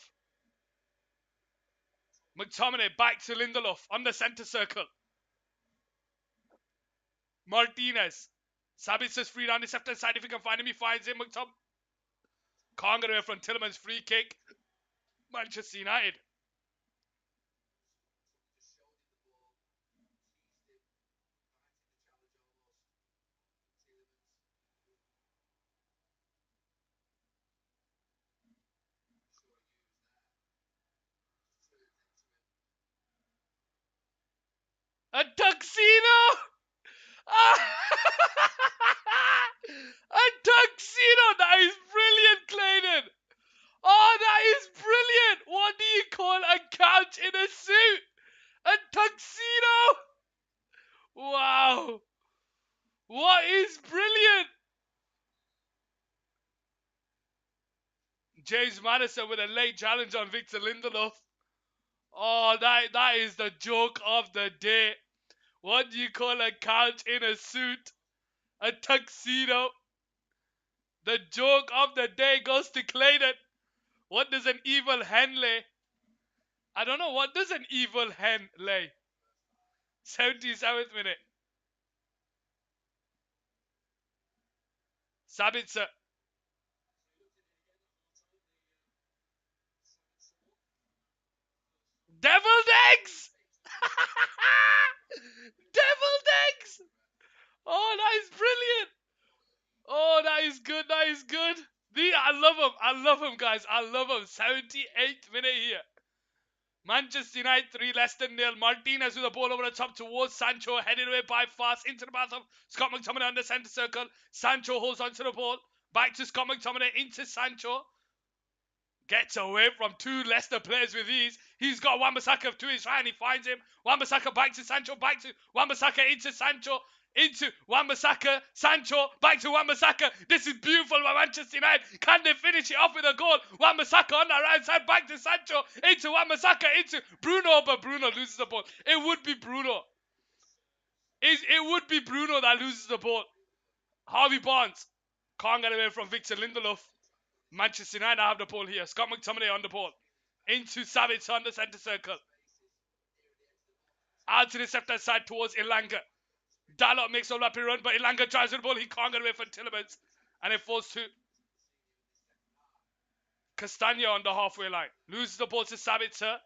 McTominay back to Lindelof on the center circle. Martinez. Sabitzer's free down the left hand side. If he can find him, he finds him. Can't get away from Tielemans' free kick. Manchester United. A tuxedo! A tuxedo! That is brilliant, Clayton! Oh, that is brilliant! What do you call a couch in a suit? A tuxedo! Wow! What is brilliant? James Maddison with a late challenge on Victor Lindelof. Oh, that is the joke of the day. What do you call a couch in a suit? A tuxedo. The joke of the day goes to Clayton. What does an evil hen lay? I don't know. What does an evil hen lay? 77th minute. Sabitzer. Deviled eggs! Deviled eggs! Oh, that is brilliant. Oh, that is good. That is good. I love him. I love him, guys. I love him. 78th minute here. Manchester United 3, Leicester 0. Martinez with the ball over the top towards Sancho, headed away by fast into the path of Scott McTominay on the centre circle. Sancho holds onto the ball. Back to Scott McTominay into Sancho. Gets away from two Leicester players with ease. He's got Wan-Bissaka to his right and he finds him. Wan-Bissaka back to Sancho, back to Wan-Bissaka into Sancho. Into Wan-Bissaka, Sancho, back to Wan-Bissaka. This is beautiful by Manchester United. Can they finish it off with a goal? Wan-Bissaka on the right side, back to Sancho, into Wan-Bissaka, into Bruno, but Bruno loses the ball. It would be Bruno. It would be Bruno that loses the ball. Harvey Barnes can't get away from Victor Lindelof. Manchester United have the ball here. Scott McTominay on the ball. Into Savage on the centre circle. Out to the left-hand side towards Ilanga. Dalot makes a rapid run, but Ilanga drives the ball. He can't get away from Tielemans. And it falls to Castagna on the halfway line. Loses the ball to Sabitzer.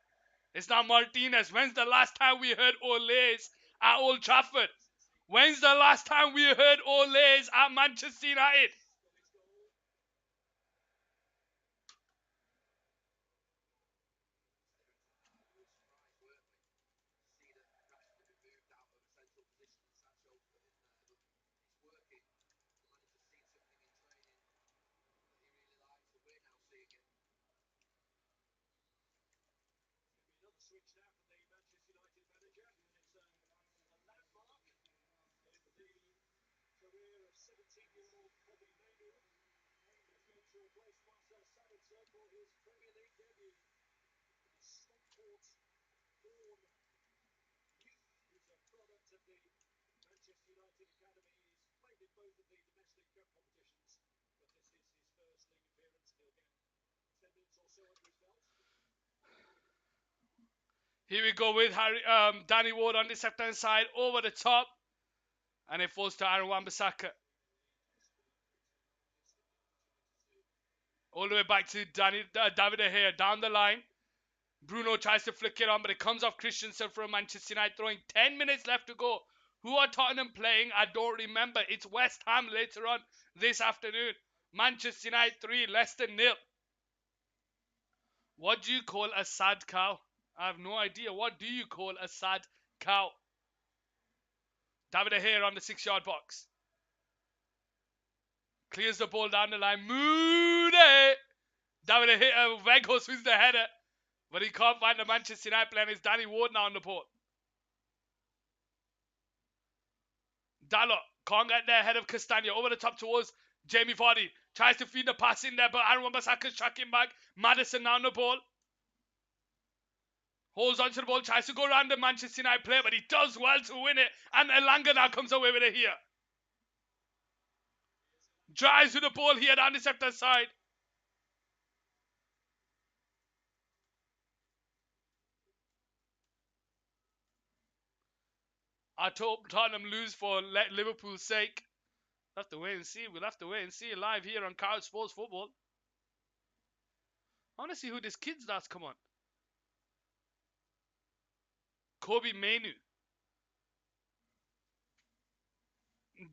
It's now Martinez. When's the last time we heard Olays at Old Trafford? When's the last time we heard Olays at Manchester United? Here we go with Danny Ward on the left-hand side, over the top. And it falls to Aaron Wan-Bissaka. All the way back to David De Gea down the line. Bruno tries to flick it on, but it comes off Christensen from Manchester United, throwing 10 minutes left to go. Who are Tottenham playing? I don't remember. It's West Ham later on this afternoon. Manchester United 3, Leicester 0. What do you call a sad cow? I have no idea. What do you call a sad cow? David De Gea on the 6-yard box. Clears the ball down the line. Moody! David De Gea, Weghorst wins the header. But he can't find the Manchester United player, and it's Danny Ward now on the ball. Dalot can't get there ahead of Castagna. Over the top towards Jamie Vardy. Tries to feed the pass in there, but Aaron Wan-Bissaka's tracking back. Maddison now on the ball. Holds onto the ball, tries to go around the Manchester United player, but he does well to win it. And Elanga now comes away with it here. Drives with the ball here down the left-hand side. I hope Tottenham lose for Liverpool's sake. We'll have to wait and see. We'll have to wait and see live here on Carrot Sports Football. I want to see who this kid's that's come on. Kobe Mainu.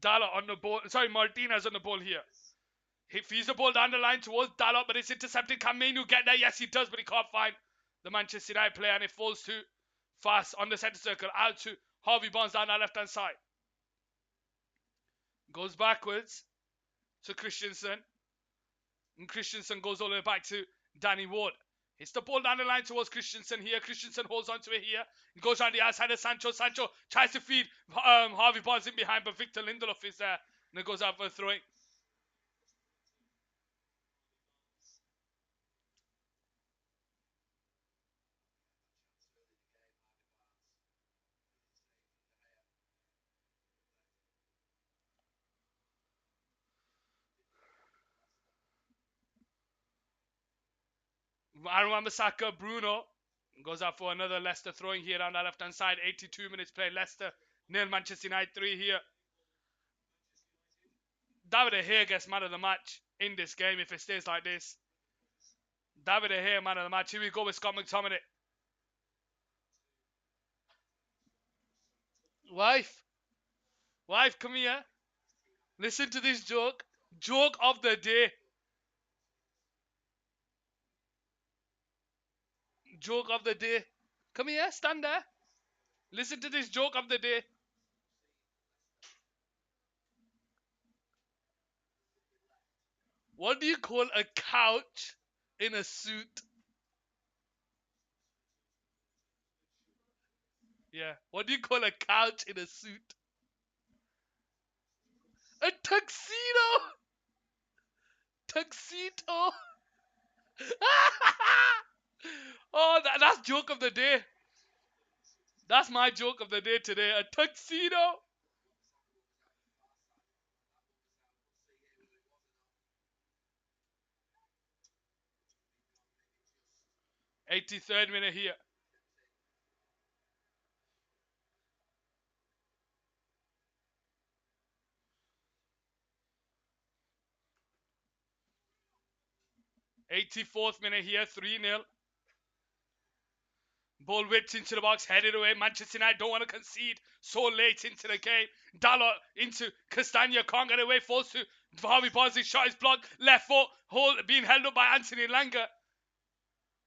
Dalot on the ball. Sorry, Martinez on the ball here. He feeds the ball down the line towards Dalot, but it's intercepted. Can Mainu get there? Yes, he does, but he can't find the Manchester United player, and it falls too fast on the centre circle. Out to Harvey Barnes down that left-hand side. Goes backwards to Christensen. And Christensen goes all the way back to Danny Ward. Hits the ball down the line towards Christensen here. Christensen holds onto it here. He goes around the outside of Sancho. Sancho tries to feed Harvey Barnes in behind, but Victor Lindelof is there. And it goes out for a throw-in. Aaron Wan-Bissaka, Bruno goes out for another Leicester throwing here on the left-hand side. 82 minutes played. Leicester 0, Manchester United 3 here. David De Gea gets man of the match in this game if it stays like this. David De Gea, man of the match. Here we go with Scott McTominay. Wife, come here. Listen to this joke. Joke of the day. Joke of the day. Come here, stand there. Listen to this joke of the day. What do you call a couch in a suit? Yeah. What do you call a couch in a suit? A tuxedo. Tuxedo. Oh, that's joke of the day. That's my joke of the day today. A tuxedo. '83rd minute here. '84th minute here. 3-0. Ball whipped into the box, headed away. Manchester United don't want to concede so late into the game. Dalot into Castagna, can't get away, falls to Harvey Barnes. His shot is blocked. Left foot, being held up by Anthony Elanga.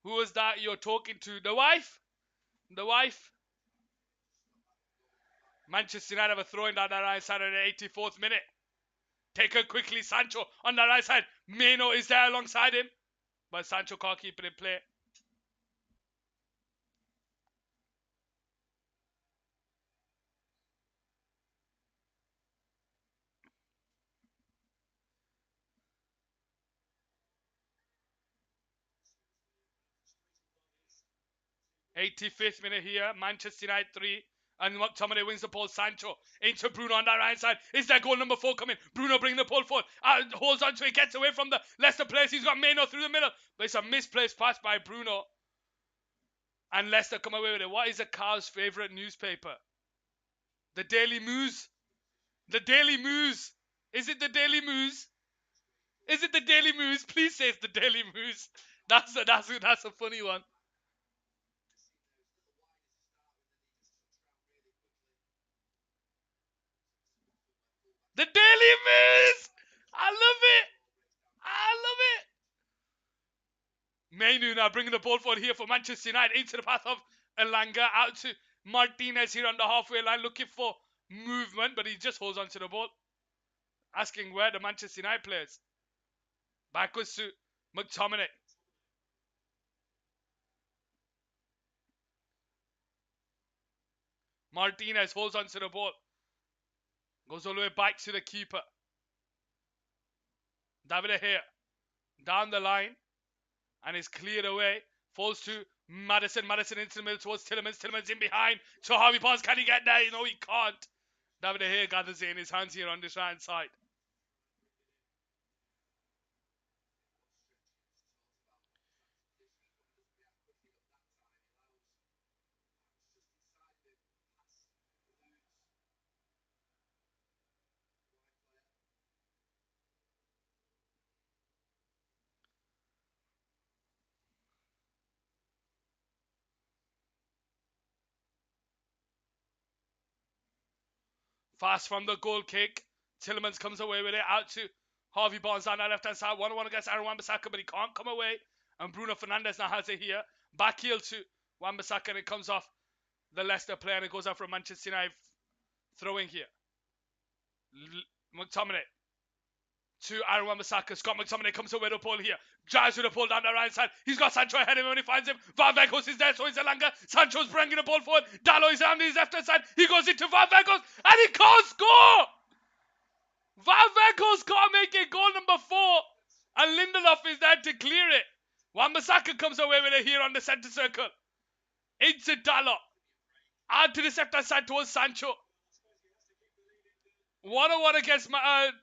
Who was that you're talking to? The wife? The wife? Manchester United have a throw in down the right side at the 84th minute. Take her quickly, Sancho on the right side. Meno is there alongside him, but Sancho can't keep it in play. 85th minute here. Manchester United 3. And McTominay wins the ball. Sancho into Bruno on that right side. Is there goal number 4 coming? Bruno bringing the ball forward. Holds on to it. Gets away from the Leicester players. He's got Meno through the middle. But it's a misplaced pass by Bruno. And Leicester come away with it. What is a cow's favourite newspaper? The Daily Moose. The Daily Moose. Is it the Daily Moose? Is it the Daily Moose? Please say it's the Daily Moose. That's a funny one. The Daily Moose! I love it! I love it! Mainu now bringing the ball forward here for Manchester United into the path of Elanga. Out to Martinez here on the halfway line looking for movement, but he just holds on to the ball. Asking where the Manchester United players. Backwards to McTominay. Martinez holds on to the ball. Goes all the way back to the keeper. David here. Down the line. And is cleared away. Falls to Madison. Madison into the middle towards Tielemans. Tielemans in behind. So Harvey Barnes, can he get there? No, he can't. David here gathers it in his hands here on this right side. Fast from the goal kick. Tielemans comes away with it. Out to Harvey Barnes on the left-hand side. 1-1 against Aaron Wan-Bissaka, but he can't come away. And Bruno Fernandes now has it here. Back heel to Wan-Bissaka, and it comes off the Leicester player, and it goes out for Manchester United throwing here. McTominay to Aaron Wan-Bissaka. Scott McTominay comes away with the ball here. Drives with the ball down the right side. He's got Sancho ahead of him when he finds him. Van Veghos is there, so is Elanga. Sancho's bringing the ball forward. Dalot is on his left hand side. He goes into Van Veghos, and he can't score! Van Veghos can't make it goal number 4. And Lindelof is there to clear it. Wan-Bissaka comes away with it here on the centre circle. Into Dalot. Out to the left hand side towards Sancho. 1-1 against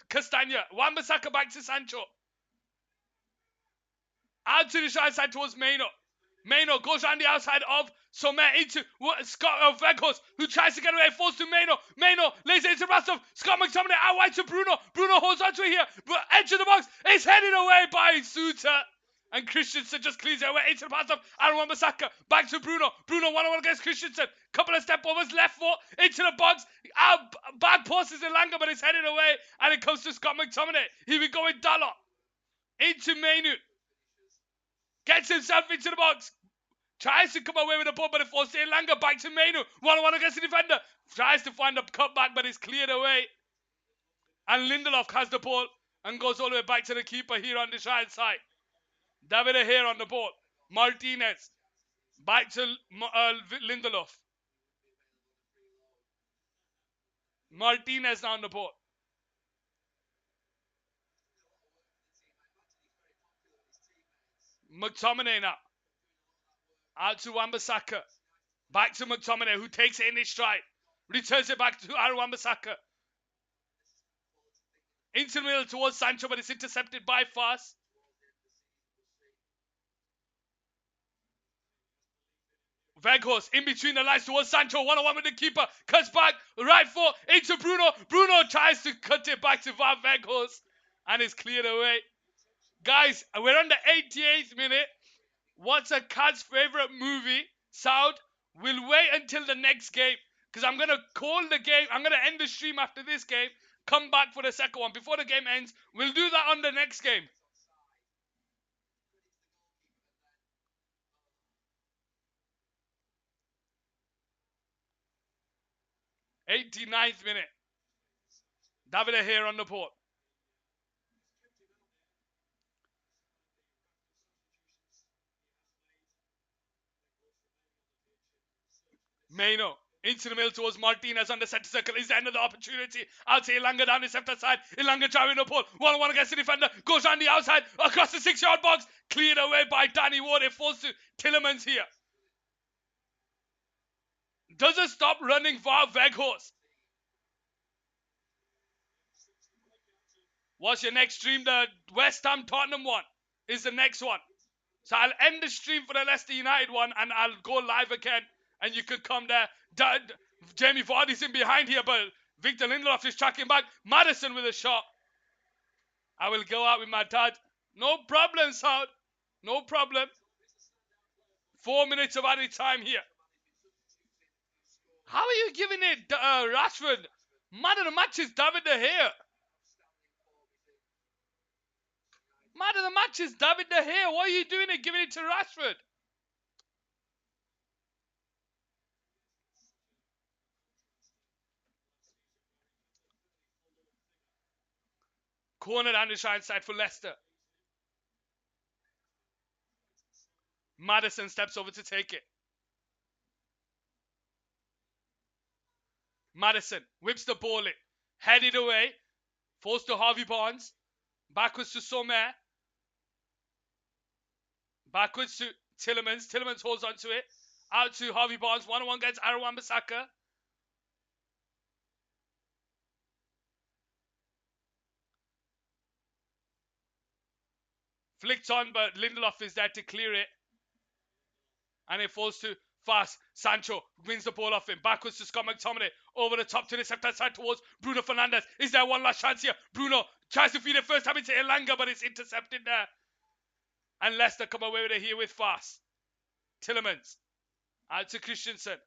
Castagna. Wan-Bissaka back to Sancho. Out to the right side towards Maino. Maino goes around the outside of Sommer into Scott Veghos, who tries to get away, falls to Maino. Maino lays it into Rastov. Scott McTominay out wide to Bruno. Bruno holds onto it here, but edge of the box is headed away by Suter. And Christensen just clears it away into the pass of Aaron Wan-Bissaka. Back to Bruno. Bruno 1-1 against Christensen. Couple of step overs, left foot into the box. Bad passes in Elanga, but it's headed away. And it comes to Scott McTominay. Here we go with Dalot. Into Mainu. Gets himself into the box. Tries to come away with the ball, but it falls to Elanga. Back to Mainu. 1-1 against the defender. Tries to find a cutback, but it's cleared away. And Lindelof has the ball and goes all the way back to the keeper here on the right side. David here on the ball. Martinez. Back to Lindelof. Martinez now on the ball. McTominay now. Out to Wan-Bissaka. Back to McTominay, who takes it in his stride. Returns it back to Aaron Wan-Bissaka. Into the middle towards Sancho, but it's intercepted by Fast. Veghos in between the lines towards Sancho. 1-on-1 with the keeper. Cuts back. Right foot into Bruno. Bruno tries to cut it back to Van Veghos. And it's cleared away. Guys, we're on the 88th minute. What's a cat's favorite movie? Sound, we'll wait until the next game. Because I'm going to call the game. I'm going to end the stream after this game. Come back for the second one. Before the game ends, we'll do that on the next game. 89th minute. David here on the port. Maino into the middle towards Martinez on the centre circle. Is the end of the opportunity. Out to Elanga down his left side. Elanga driving the ball. 1-on-1 against the defender. Goes on the outside. Across the 6-yard box. Cleared away by Danny Ward. It falls to Tielemans here. Doesn't stop running for Veghos. What's your next stream? The West Ham Tottenham one is the next one. So I'll end the stream for the Leicester United one and I'll go live again. And you can come there. Jamie Vardy's in behind here, but Victor Lindelof is tracking back. Madison with a shot. I will go out with my dad. No problem, Saud. No problem. 4 minutes of added time here. How are you giving it Rashford? Man of the match is David De Gea. Man of the match is David De Gea. Why are you doing it, giving it to Rashford? Corner down the shine side for Leicester. Maddison steps over to take it. Maddison whips the ball in. Headed away. Falls to Harvey Barnes. Backwards to Sommer. Backwards to Tillemans. Tillemans holds onto it. Out to Harvey Barnes. 1-on-1 against Aaron Wan-Bissaka. Flicked on, but Lindelof is there to clear it. And it falls to Fast. Sancho wins the ball off him. Backwards to Scott McTominay. Over the top to the left-hand side towards Bruno Fernandes. Is there one last chance here? Bruno tries to feed it first time into Elanga, but it's intercepted there. And Leicester come away with it here with Fast. Tillemans. Out to Christensen.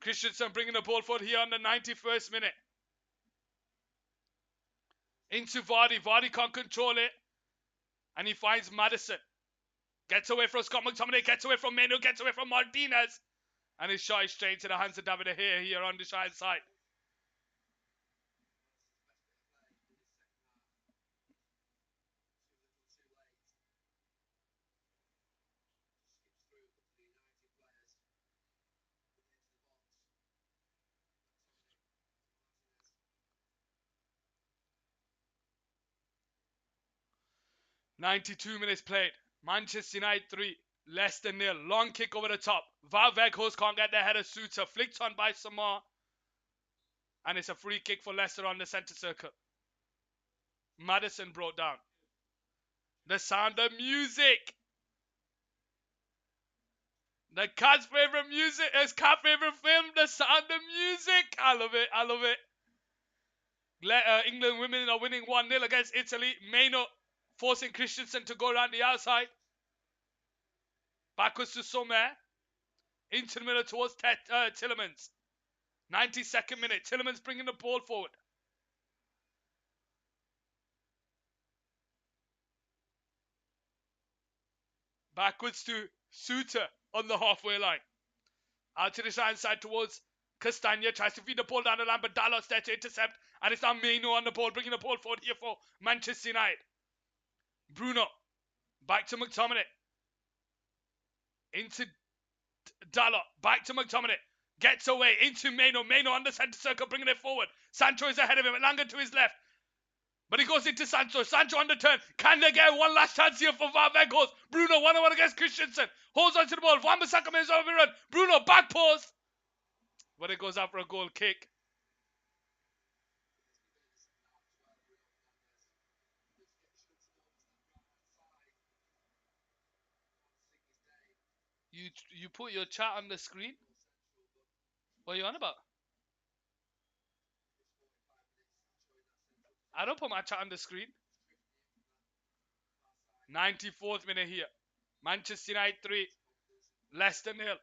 Christensen bringing the ball forward here on the 91st minute. Into Vardy. Vardy can't control it. And he finds Maddison. Gets away from Scott McTominay. Gets away from Meno. Gets away from Martinez. And his shot is straight into the hands of David De Gea here on the side side. "92 minutes played. Manchester United 3. Leicester 0. Long kick over the top. Weghorst can't get the header. Suter flicked on by Samar. And it's a free kick for Leicester on the centre circle. Maddison brought down. The Sound of Music. The cat's favorite music. His cat favorite film. The Sound of Music. I love it. I love it. England women are winning 1-0 against Italy. Meno forcing Christensen to go around the outside. Backwards to Sommer. Into the middle towards Tillemans. 92nd minute. Tillemans bringing the ball forward. Backwards to Suter on the halfway line. Out to the side towards Castagna. Tries to feed the ball down the line, but Dalot's there to intercept. And it's now Meno on the ball, bringing the ball forward here for Manchester United. Bruno. Back to McTominay. Into Dalot. Back to McTominay. Gets away into Meno. Meno on the centre circle, bringing it forward. Sancho is ahead of him. Elanga to his left. But he goes into Sancho. Sancho on the turn. Can they get one last chance here for Weghorst? Bruno 1-on-1 against Christensen. Holds onto the ball. Wan-Bissaka makes overrun. Bruno back post. But it goes out for a goal kick. You put your chat on the screen? What are you on about? I don't put my chat on the screen. 94th minute here. Manchester United 3. Leicester 0.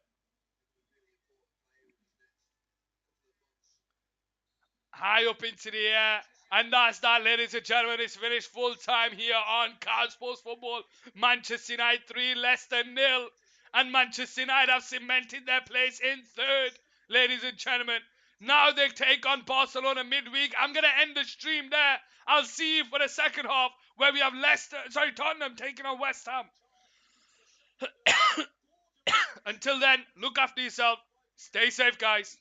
High up into the air. And that's that, ladies and gentlemen. It's finished full time here on Card Sports Football. Manchester United 3, Leicester 0. And Manchester United have cemented their place in third, ladies and gentlemen. Now they take on Barcelona midweek. I'm going to end the stream there. I'll see you for the second half where we have Tottenham taking on West Ham. Until then, look after yourself. Stay safe, guys.